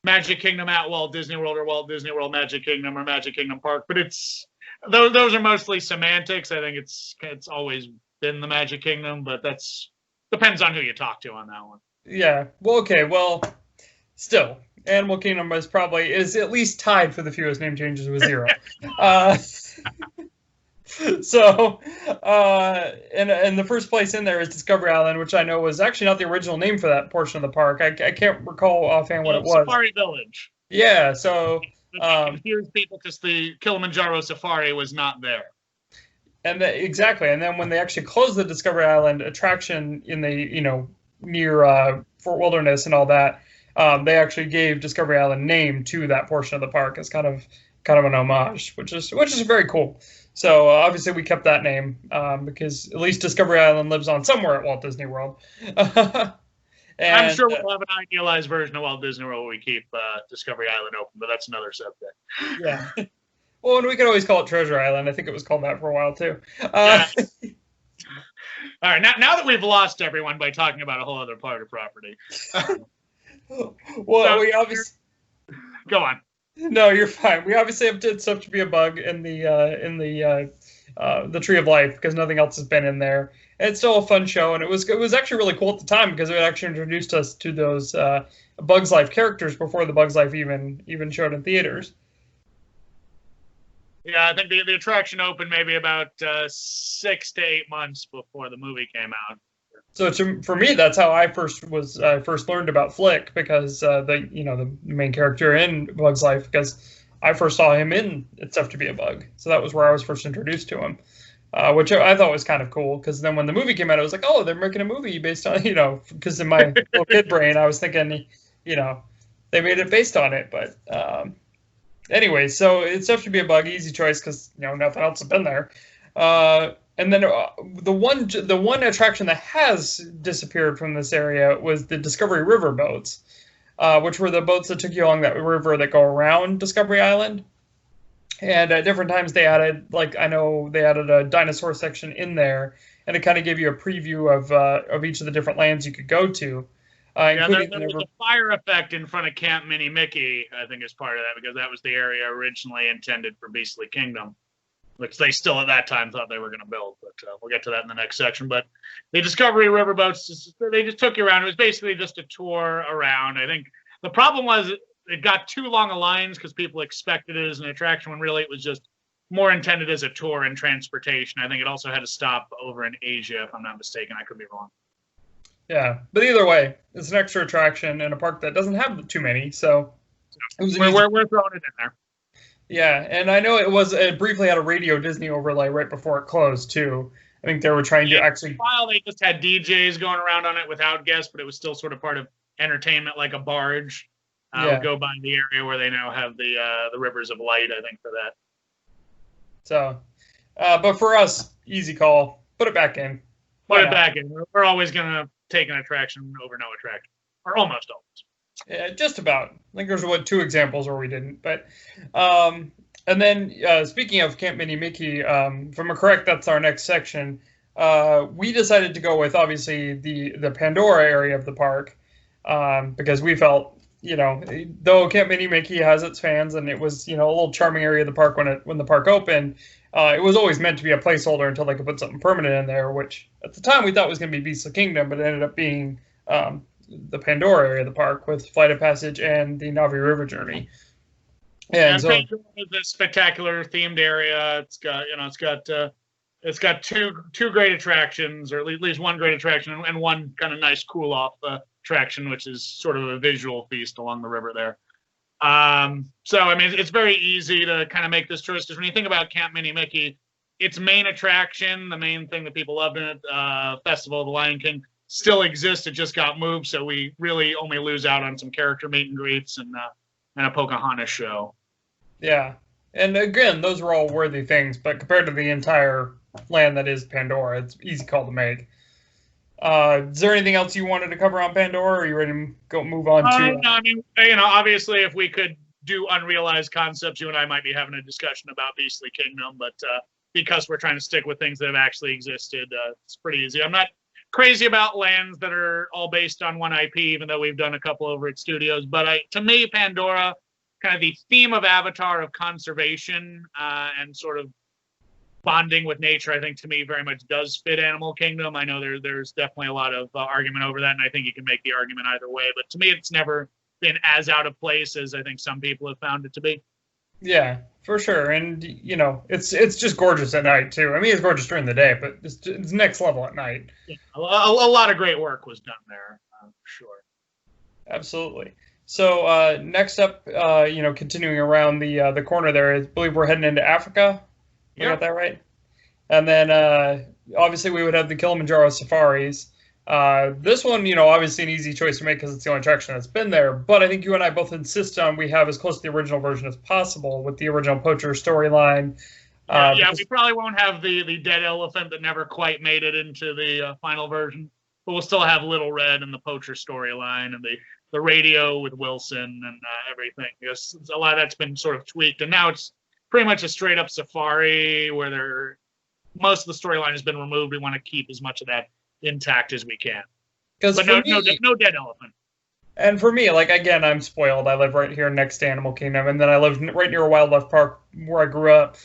Magic Kingdom at Walt Disney World, or Walt Disney World Magic Kingdom, or Magic Kingdom Park. But those are mostly semantics. I think it's always been the Magic Kingdom, but that's depends on who you talk to on that one. Yeah. Well, okay. Well, still, Animal Kingdom is at least tied for the fewest name changes with 0. So, and the first place in there is Discovery Island, which I know was actually not the original name for that portion of the park. I can't recall offhand what it was. Safari Village. Yeah, so... confused people because the Kilimanjaro Safari was not there. And exactly, and then when they actually closed the Discovery Island attraction in the, near Fort Wilderness and all that, they actually gave Discovery Island name to that portion of the park as kind of an homage, which is very cool. So obviously we kept that name because at least Discovery Island lives on somewhere at Walt Disney World. And, I'm sure we'll have an idealized version of Walt Disney World where we keep Discovery Island open, but that's another subject. Yeah. Well, and we could always call it Treasure Island. I think it was called that for a while too. Yeah. All right, now that we've lost everyone by talking about a whole other part of property. Well, we obviously go on. No, you're fine. We obviously have did stuff to be a bug in the Tree of Life because nothing else has been in there. And it's still a fun show, and it was actually really cool at the time because it actually introduced us to those Bugs Life characters before the Bugs Life even showed in theaters. Yeah, I think the attraction opened maybe about 6 to 8 months before the movie came out. So for me, that's how I first learned about Flick, because the main character in Bug's Life, because I first saw him in It's Tough to Be a Bug. So that was where I was first introduced to him, which I thought was kind of cool. Because then when the movie came out, I was like, oh, they're making a movie based on because in my little kid brain, I was thinking they made it based on it. But anyway, so It's Tough to Be a Bug, easy choice because nothing else has been there. And then the one attraction that has disappeared from this area was the Discovery River boats, which were the boats that took you along that river that go around Discovery Island. And at different times they added, I know they added a dinosaur section in there, and it kind of gave you a preview of each of the different lands you could go to. There was a fire effect in front of Camp Mini Mickey, I think, as part of that, because that was the area originally intended for Beastly Kingdom. which they still at that time thought they were going to build. But we'll get to that in the next section. But the Discovery riverboats, they just took you around. It was basically just a tour around. I think the problem was it got too long a lines because people expected it as an attraction when really it was just more intended as a tour and transportation. I think it also had a stop over in Asia, if I'm not mistaken. I could be wrong. Yeah, but either way, it's an extra attraction in a park that doesn't have too many, so it was we're throwing it in there. Yeah, and I know it briefly had a Radio Disney overlay right before it closed too. I think they were trying to actually. While they just had DJs going around on it without guests, but it was still sort of part of entertainment, like a barge. We'll go by the area where they now have the Rivers of Light, I think, for that. So, but for us, easy call. Put it back in. Put it back in. We're always going to take an attraction over no attraction, or almost always. Yeah, just about. I think there's two examples where we didn't. But, and then speaking of Camp Mini Mickey, if I'm correct, that's our next section. We decided to go with obviously the Pandora area of the park because we felt, though Camp Mini Mickey has its fans and it was, a little charming area of the park when the park opened, it was always meant to be a placeholder until they could put something permanent in there, which at the time we thought was going to be Beasts of Kingdom, but it ended up being the Pandora area of the park with Flight of Passage and the Navi River Journey. And so Pandora is a spectacular themed area. It's got two great attractions, or at least one great attraction, and one kind of nice cool off attraction, which is sort of a visual feast along the river there. So I mean, it's very easy to kind of make this choice because when you think about Camp Mini Mickey, its main attraction, the main thing that people loved in it, Festival of the Lion King, still exists. It just got moved, so we really only lose out on some character meet and greets and a Pocahontas show. Yeah, and again, those were all worthy things, but compared to the entire land that is Pandora, it's an easy call to make. Is there anything else you wanted to cover on Pandora, or are you ready to move on to? No, I mean, obviously, if we could do unrealized concepts, you and I might be having a discussion about Beastly Kingdom, but because we're trying to stick with things that have actually existed, it's pretty easy. I'm not crazy about lands that are all based on one IP, even though we've done a couple over at studios. But to me, Pandora, kind of the theme of Avatar of conservation and sort of bonding with nature, I think to me very much does fit Animal Kingdom. I know there's definitely a lot of argument over that, and I think you can make the argument either way. But to me, it's never been as out of place as I think some people have found it to be. Yeah, for sure. And, it's just gorgeous at night, too. I mean, it's gorgeous during the day, but it's next level at night. Yeah, a lot of great work was done there, for sure. Absolutely. So next up, continuing around the corner there, I believe we're heading into Africa. You got that right? And then obviously we would have the Kilimanjaro safaris. This one, obviously an easy choice to make because it's the only attraction that's been there. But I think you and I both insist on we have as close to the original version as possible with the original Poacher storyline. We probably won't have the dead elephant that never quite made it into the final version. But we'll still have Little Red and the Poacher storyline and the radio with Wilson and everything. Because a lot of that's been sort of tweaked. And now it's pretty much a straight up safari where most of the storyline has been removed. We want to keep as much of that intact as we can. But no dead elephant. And for me, again, I'm spoiled. I live right here next to Animal Kingdom, and then I live right near a wildlife park where I grew up.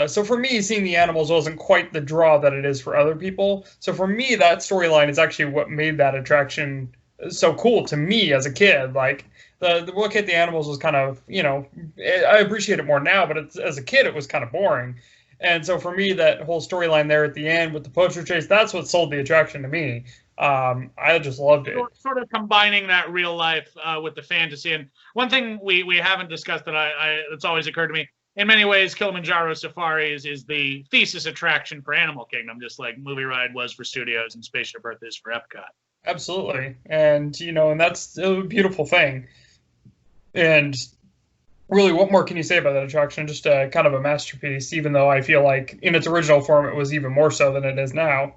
So for me, seeing the animals wasn't quite the draw that it is for other people. So for me, that storyline is actually what made that attraction so cool to me as a kid. The look at the animals was kind of, I appreciate it more now, but as a kid, it was kind of boring. And so for me, that whole storyline there at the end with the poacher chase, that's what sold the attraction to me. I just loved it. Sort of combining that real life with the fantasy. And one thing we haven't discussed that's always occurred to me, in many ways, Kilimanjaro Safaris is the thesis attraction for Animal Kingdom, just like Movie Ride was for Studios and Spaceship Earth is for Epcot. Absolutely. And, and that's a beautiful thing. And really, what more can you say about that attraction? Just a kind of a masterpiece, even though I feel like in its original form, it was even more so than it is now.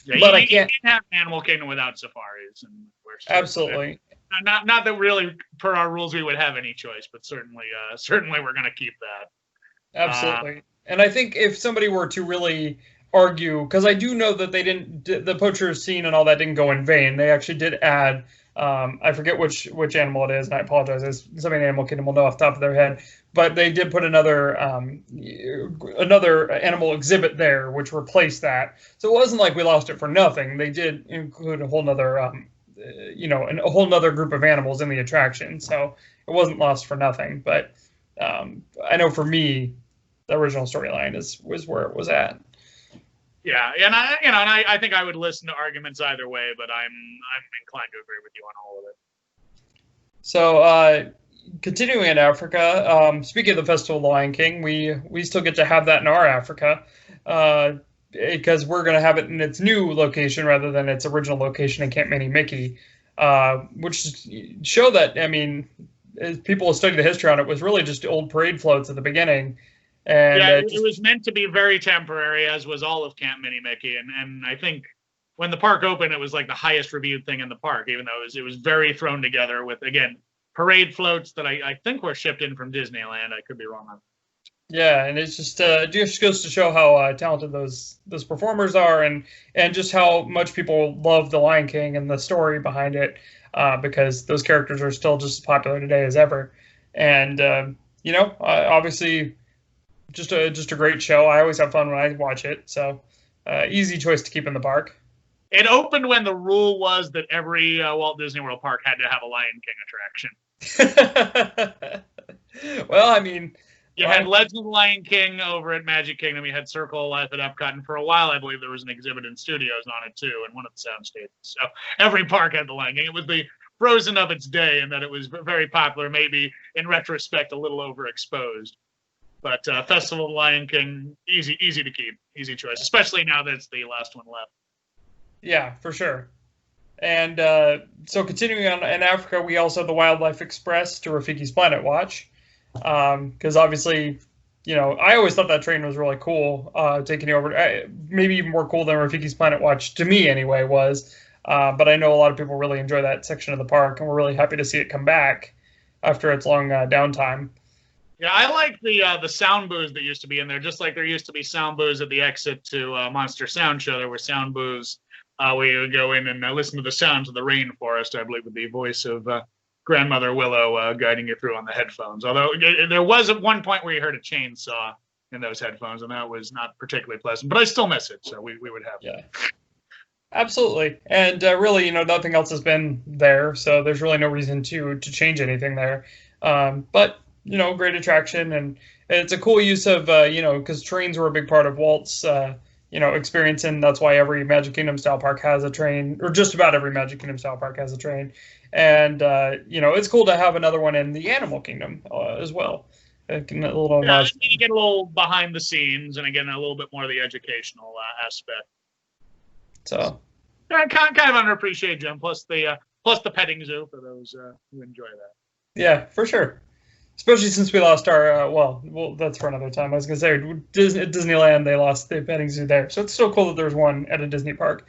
Yeah, but I can't have Animal Kingdom without safaris. Absolutely. Not that really, per our rules, we would have any choice, but certainly we're going to keep that. Absolutely. And I think if somebody were to really argue, because I do know that they didn't, the poacher scene and all that didn't go in vain. They actually did add, I forget which animal it is, and I apologize. Somebody in Animal Kingdom will know off the top of their head, but they did put another animal exhibit there, which replaced that. So it wasn't like we lost it for nothing. They did include a whole nother, a whole nother group of animals in the attraction. So it wasn't lost for nothing. But I know for me, the original storyline was where it was at. Yeah, and I think I would listen to arguments either way, but I'm inclined to agree with you on all of it. So continuing in Africa, speaking of the Festival of the Lion King, we still get to have that in our Africa, because we're going to have it in its new location rather than its original location in Camp Mini Mickey, which show that, I mean, as people study the history on it, was really just old parade floats at the beginning. And yeah, it was meant to be very temporary, as was all of Camp Mini Mickey. And I think when the park opened, it was like the highest reviewed thing in the park, even though it was very thrown together with, again, parade floats that I think were shipped in from Disneyland. I could be wrong on that. Yeah, and it's just goes to show how talented those performers are, and just how much people love the Lion King and the story behind it, because those characters are still just as popular today as ever. And obviously, just a great show. I always have fun when I watch it. So easy choice to keep in the park. It opened when the rule was that every Walt Disney World park had to have a Lion King attraction. Well, I mean, you had Legend of the Lion King over at Magic Kingdom. You had Circle of Life at Epcot, and for a while, I believe there was an exhibit in Studios on it too, in one of the sound stages. So every park had the Lion King. It was the Frozen of its day, in that it was very popular. Maybe in retrospect, a little overexposed. But Festival of the Lion King, easy to keep, easy choice, especially now that it's the last one left. Yeah, for sure. And so continuing on in Africa, we also have the Wildlife Express to Rafiki's Planet Watch, because obviously, I always thought that train was really cool, taking you over, maybe even more cool than Rafiki's Planet Watch, to me anyway, was. But I know a lot of people really enjoy that section of the park, and we're really happy to see it come back after its long downtime. Yeah, I like the sound booths that used to be in there, just like there used to be sound booths at the exit to Monster Sound Show. There were sound booths where you would go in and listen to the sounds of the rainforest, I believe, with the voice of Grandmother Willow guiding you through on the headphones. Although there was at one point where you heard a chainsaw in those headphones, and that was not particularly pleasant. But I still miss it, so we would have it. Yeah. Absolutely. And really, nothing else has been there, so there's really no reason to change anything there. But great attraction, and it's a cool use of, because trains were a big part of Walt's, experience, and that's why every Magic Kingdom style park has a train, or just about every Magic Kingdom style park has a train. And, it's cool to have another one in the Animal Kingdom as well. You get a little behind the scenes, and again, a little bit more of the educational aspect. So, kind of underappreciated, Jim. Plus the petting zoo for those who enjoy that. Yeah, for sure. Especially since we lost our, well, that's for another time. I was going to say, at Disneyland, they lost the petting zoo there. So it's still cool that there's one at a Disney park.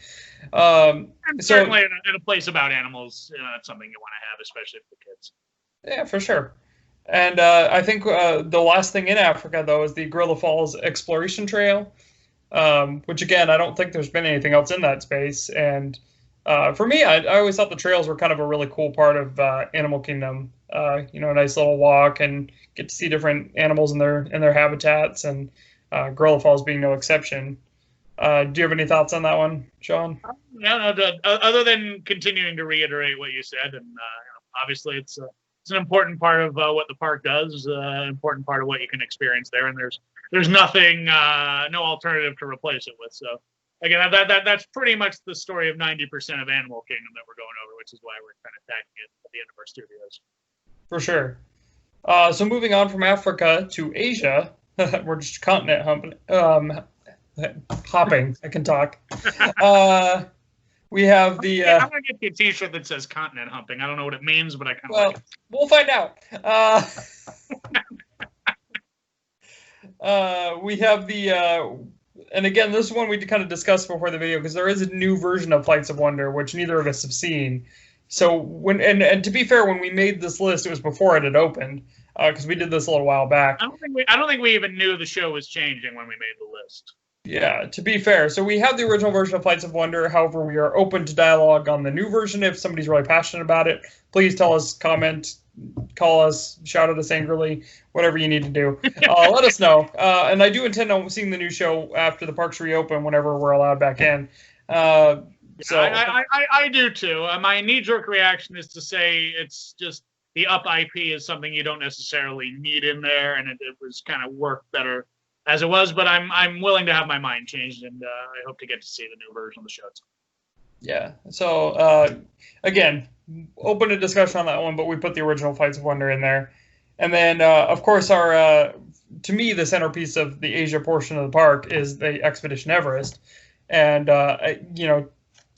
And certainly in a place about animals, that's something you want to have, especially for the kids. Yeah, for sure. And I think the last thing in Africa, though, is the Gorilla Falls Exploration Trail, which, again, I don't think there's been anything else in that space. And for me, I always thought the trails were kind of a really cool part of Animal Kingdom. A nice little walk and get to see different animals in their habitats, and Gorilla Falls being no exception. Do you have any thoughts on that one, Sean? No, other than continuing to reiterate what you said, and obviously it's an important part of what the park does, an important part of what you can experience there, and there's nothing, no alternative to replace it with. So again, that's pretty much the story of 90% of Animal Kingdom that we're going over, which is why we're kind of tagging it at the end of our studios. For sure. So moving on from Africa to Asia, we're just continent hopping. I can talk. We have the. I'm gonna get you a T-shirt that says "continent humping." I don't know what it means, but I kind of like it. We'll find out. We have the. And again, this is one we kind of discussed before the video, because there is a new version of Flights of Wonder, which neither of us have seen. So when and to be fair, when we made this list, it was before it had opened, because we did this a little while back. I don't think we even knew the show was changing when we made the list. Yeah, to be fair, so we have the original version of Flights of Wonder. However, we are open to dialogue on the new version. If somebody's really passionate about it, please tell us, comment, call us, shout at us angrily, whatever you need to do. Let us know. And I do intend on seeing the new show after the parks reopen, whenever we're allowed back in. So I do too. My knee-jerk reaction is to say it's just the Up IP is something you don't necessarily need in there, and it was kind of worked better as it was. But I'm willing to have my mind changed, and I hope to get to see the new version of the show. Yeah. So again, open to discussion on that one, but we put the original Flights of Wonder in there, and then of course our to me the centerpiece of the Asia portion of the park is the Expedition Everest, and to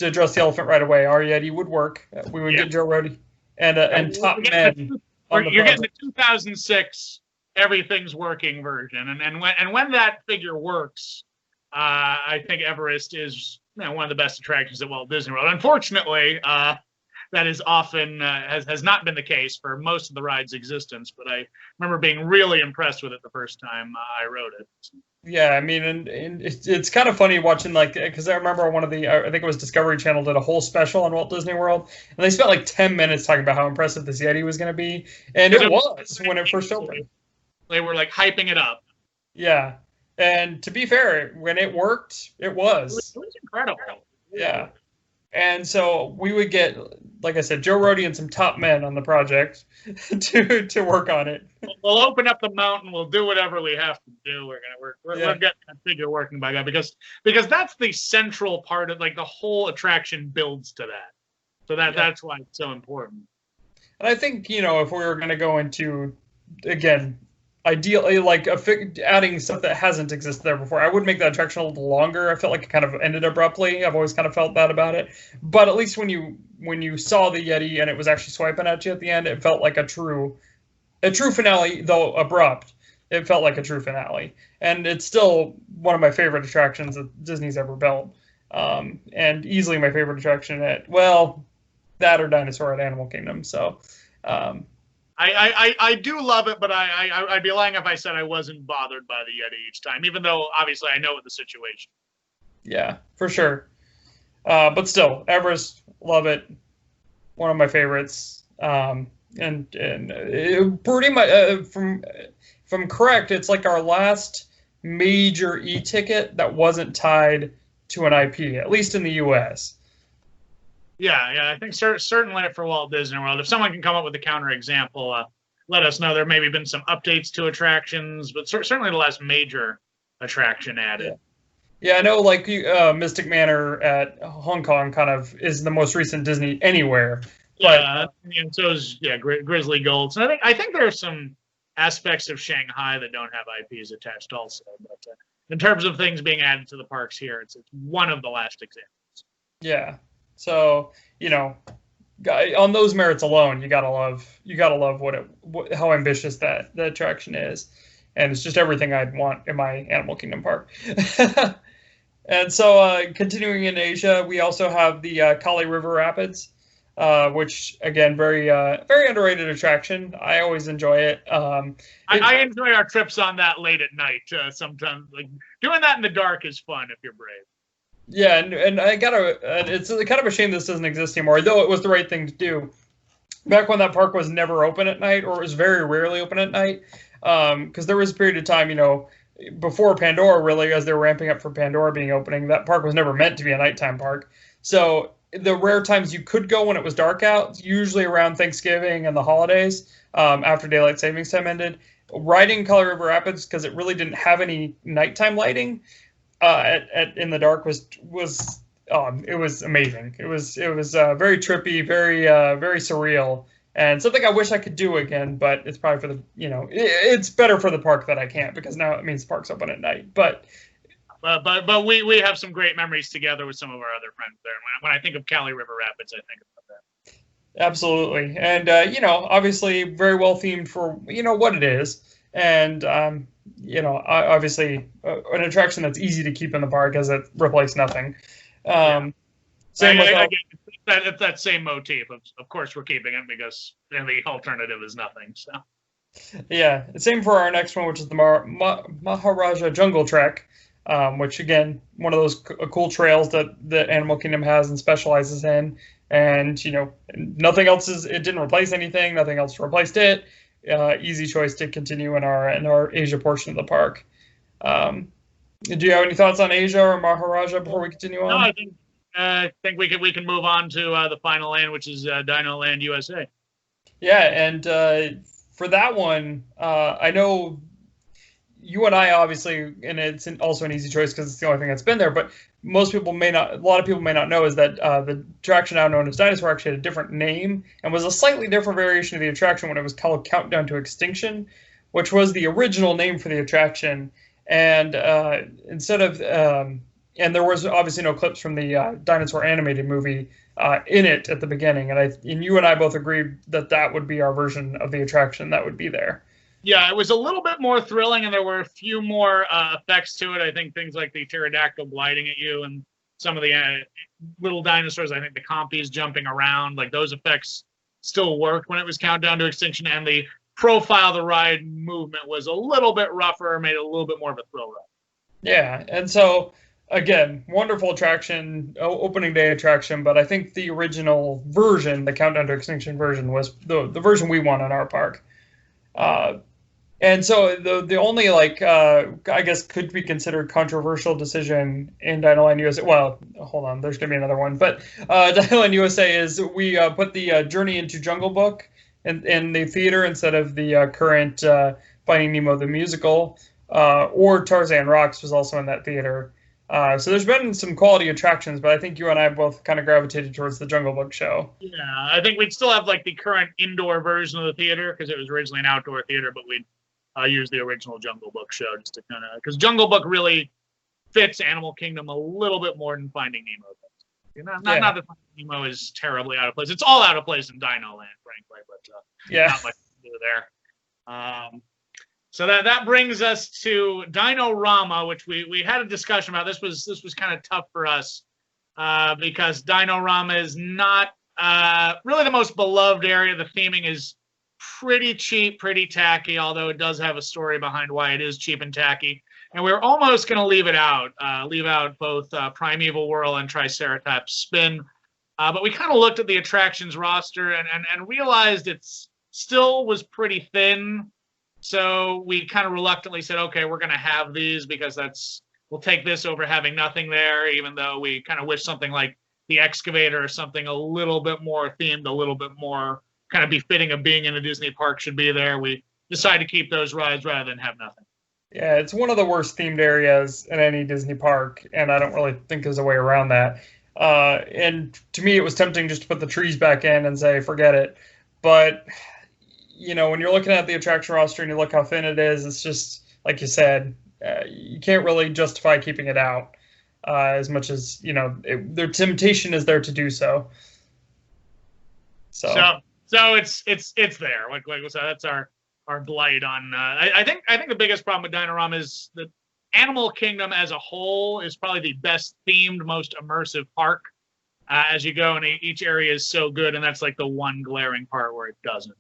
address the elephant right away, our Yeti would work. We would get Joe Rohde and top men. You're getting the 2006 everything's working version, and when that figure works, I think Everest is one of the best attractions at Walt Disney World. Unfortunately, that is often has not been the case for most of the ride's existence. But I remember being really impressed with it the first time I rode it. Yeah, I mean, and it's kind of funny watching, like, because I remember one of the, I think it was Discovery Channel, did a whole special on Walt Disney World, and they spent like 10 minutes talking about how impressive this Yeti was going to be, and it was when it first opened. They were like hyping it up. Yeah, and to be fair, when it worked, it was. It was incredible. Yeah. And so we would get, like I said, Joe Rohde and some top men on the project to work on it. We'll open up the mountain. We'll do whatever we have to do. We're getting that figure working by God, because that's the central part of, like, the whole attraction builds to that. So that's why it's so important. And I think, if we were going to go into, again, ideally, like adding stuff that hasn't existed there before, I would make that attraction a little longer. I felt like it kind of ended abruptly. I've always kind of felt that about it. But at least when you saw the Yeti and it was actually swiping at you at the end, it felt like a true finale, though abrupt. It felt like a true finale, and it's still one of my favorite attractions that Disney's ever built, and easily my favorite attraction that or Dinosaur at Animal Kingdom. So. I do love it, but I'd be lying if I said I wasn't bothered by the Yeti each time, even though obviously I know the situation. Yeah, for sure. But still, Everest, love it. One of my favorites. And pretty much, if I'm correct, it's like our last major e-ticket that wasn't tied to an IP, at least in the U.S. Yeah, I think certainly for Walt Disney World, if someone can come up with a counterexample, let us know. There maybe been some updates to attractions, but certainly the last major attraction added. Yeah, I know, like Mystic Manor at Hong Kong kind of is the most recent Disney anywhere. Yeah, and so is Grizzly Gulch. And I think there are some aspects of Shanghai that don't have IPs attached also. But in terms of things being added to the parks here, it's one of the last examples. Yeah. So, on those merits alone, you gotta love how ambitious that attraction is, and it's just everything I'd want in my Animal Kingdom park. And so, continuing in Asia, we also have the Kali River Rapids, which again, very underrated attraction. I always enjoy it. I enjoy our trips on that late at night. Sometimes, like, doing that in the dark is fun if you're brave. Yeah, and I it's kind of a shame this doesn't exist anymore, though it was the right thing to do. Back when that park was never open at night, or it was very rarely open at night, because there was a period of time, before Pandora, really, as they were ramping up for Pandora being opening, that park was never meant to be a nighttime park. So the rare times you could go when it was dark out, usually around Thanksgiving and the holidays, after daylight savings time ended, riding Kali River Rapids, because it really didn't have any nighttime lighting, in the dark was it was amazing. It was very trippy, very surreal, and something I wish I could do again. But it's probably for the it's better for the park that I can't, because now it means the park's open at night. But we have some great memories together with some of our other friends there. When I think of Kali River Rapids, I think about that. Absolutely, and obviously very well themed for what it is, and obviously an attraction that's easy to keep in the park, as it replaced nothing. Same with it's that same motif. Of course, we're keeping it because the alternative is nothing. So. Yeah, same for our next one, which is the Maharaja Jungle Trek, which again, one of those cool trails that the Animal Kingdom has and specializes in. And nothing else it didn't replace anything. Nothing else replaced it. Easy choice to continue in our Asia portion of the park. Do you have any thoughts on Asia or Maharaja before we continue on? No, I think we can move on to the final land, which is Dino Land USA. Yeah, and for that one, I know you and I obviously, and it's also an easy choice because it's the only thing that's been there. But a lot of people may not know is that the attraction now known as Dinosaur actually had a different name and was a slightly different variation of the attraction when it was called Countdown to Extinction, which was the original name for the attraction. And instead of and there was obviously no clips from the dinosaur animated movie in it at the beginning, and you and I both agreed that would be our version of the attraction that would be there. Yeah, it was a little bit more thrilling, and there were a few more effects to it. I think things like the pterodactyl gliding at you, and some of the little dinosaurs. I think the compies jumping around, like those effects still worked when it was Countdown to Extinction, and the profile of the ride movement was a little bit rougher, made it a little bit more of a thrill ride. Yeah, and so again, wonderful attraction, opening day attraction, but I think the original version, the Countdown to Extinction version, was the version we want in our park. And so the only I guess could be considered controversial decision in Dino Land USA. Well, hold on, there's gonna be another one, but Dino Land USA is we put the Journey into Jungle Book in the theater instead of the current Finding Nemo the musical, or Tarzan Rocks was also in that theater. So there's been some quality attractions, but I think you and I both kind of gravitated towards the Jungle Book show. Yeah, I think we'd still have like the current indoor version of the theater because it was originally an outdoor theater, but we'd use the original Jungle Book show just to kind of, because Jungle Book really fits Animal Kingdom a little bit more than Finding Nemo does. Not that Finding Nemo is terribly out of place. It's all out of place in Dino Land, frankly, but not much to do there. So that brings us to Dino-Rama, which we had a discussion about. This was kind of tough for us because Dino-Rama is not really the most beloved area. The theming is pretty cheap, pretty tacky, although it does have a story behind why it is cheap and tacky. And we're almost going to leave out both Primeval Whirl and Triceratops Spin. But we kind of looked at the attractions roster and realized it still was pretty thin. So we kind of reluctantly said, okay, we're going to have these because we'll take this over having nothing there, even though we kind of wish something like the Excavator or something a little bit more themed, a little bit more kind of befitting of being in a Disney park should be there. We decided to keep those rides rather than have nothing. Yeah, it's one of the worst themed areas in any Disney park, and I don't really think there's a way around that. And to me, it was tempting just to put the trees back in and say, forget it. But when you're looking at the attraction roster and you look how thin it is, it's just, like you said, you can't really justify keeping it out as much as, their temptation is there to do so. So it's there. Like so that's our blight on. I think the biggest problem with Dino-Rama is that Animal Kingdom as a whole is probably the best themed, most immersive park as you go, and each area is so good, and that's like the one glaring part where it doesn't.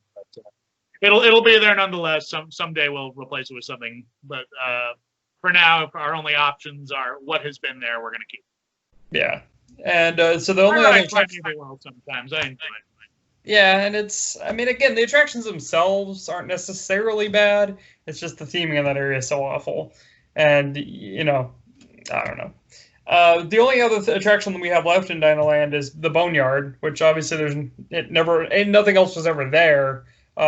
But it'll be there nonetheless. Someday we'll replace it with something, but for now, our only options are what has been there. We're going to keep. Yeah, and so the only other World sometimes I enjoy it. Yeah, and again, the attractions themselves aren't necessarily bad. It's just the theming in that area is so awful, and I don't know. The only other attraction that we have left in Dino Land is the Boneyard, which obviously nothing else was ever there.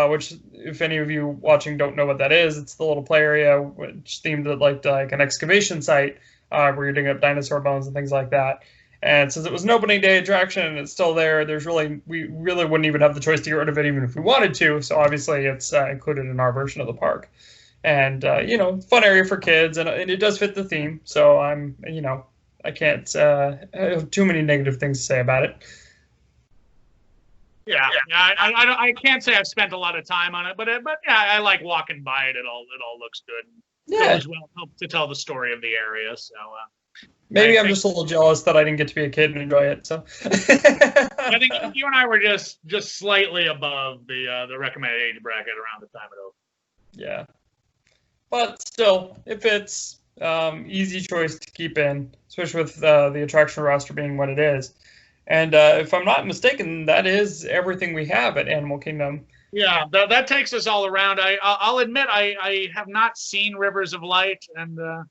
Which, if any of you watching don't know what that is, it's the little play area which themed like an excavation site where you're digging up dinosaur bones and things like that. And since it was an opening day attraction and it's still there, we really wouldn't even have the choice to get rid of it even if we wanted to. So obviously it's included in our version of the park. And fun area for kids, and it does fit the theme. So I can't have too many negative things to say about it. Yeah. I can't say I've spent a lot of time on it, but yeah, I like walking by it. It all looks good. Yeah, it well helps to tell the story of the area. So maybe I'm just a little jealous that I didn't get to be a kid and enjoy it. So I think you and I were just slightly above the recommended age bracket around the time it opened. Yeah, but still, it fits. easy choice to keep in, especially with the attraction roster being what it is. And if I'm not mistaken, that is everything we have at Animal Kingdom. Yeah, that takes us all around. I'll admit I have not seen Rivers of Light and the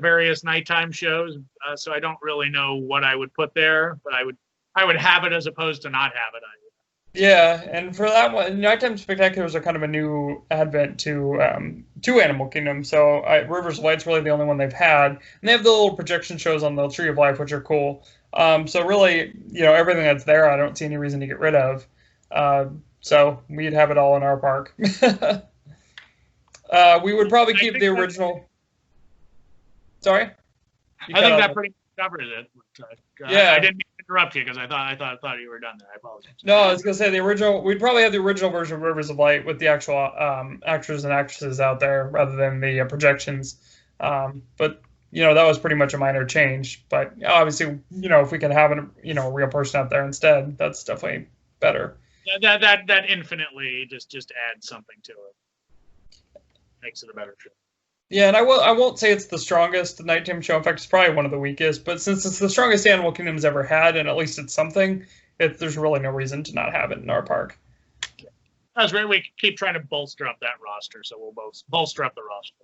various nighttime shows, so I don't really know what I would put there. But I would have it as opposed to not have it. Yeah, and for that one, nighttime spectaculars are kind of a new advent to Animal Kingdom. So Rivers of Light's really the only one they've had, and they have the little projection shows on the Tree of Life, which are cool. So really, everything that's there, I don't see any reason to get rid of. So we'd have it all in our park. We would probably keep the original. Sorry? I think that pretty much covers it. Yeah. I didn't mean to interrupt you because I thought you were done there. I apologize. No, I was gonna say the original. We'd probably have the original version of Rivers of Light with the actual actors and actresses out there rather than the projections. But that was pretty much a minor change. But obviously, if we can have a real person out there instead, that's definitely better. That infinitely just adds something to it. Makes it a better show. Yeah, and I won't say it's the strongest nighttime show. In fact, it's probably one of the weakest. But since it's the strongest Animal Kingdom's ever had, and at least it's something, there's really no reason to not have it in our park. That's right. We keep trying to bolster up that roster, so we'll both bolster up the roster.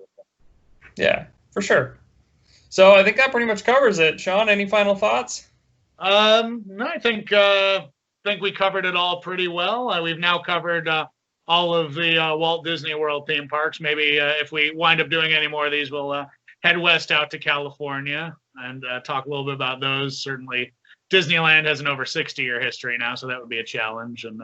Yeah, for sure. So I think that pretty much covers it. Sean, any final thoughts? No, I think we covered it all pretty well. We've now covered all of the Walt Disney World theme parks. Maybe if we wind up doing any more of these, we'll head west out to California and talk a little bit about those. Certainly, Disneyland has an over 60-year history now, so that would be a challenge. And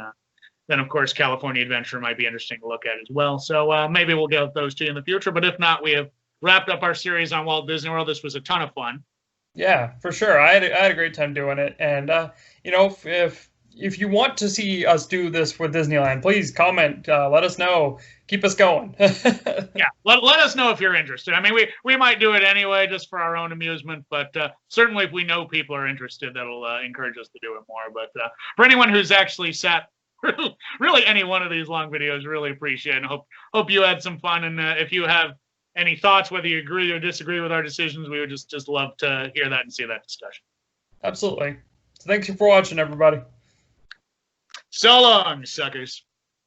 then, of course, California Adventure might be interesting to look at as well. So maybe we'll get those to you in the future. But if not, we have wrapped up our series on Walt Disney World. This was a ton of fun. Yeah, for sure. I had a great time doing it. And, if you want to see us do this with Disneyland, please comment. Let us know. Keep us going. Yeah, let us know if you're interested. I mean, we might do it anyway just for our own amusement, but certainly if we know people are interested, that'll encourage us to do it more. But for anyone who's actually sat really any one of these long videos, really appreciate it. And hope you had some fun. And if you have any thoughts, whether you agree or disagree with our decisions, we would just love to hear that and see that discussion. Absolutely. So thanks for watching, everybody. So long, suckers.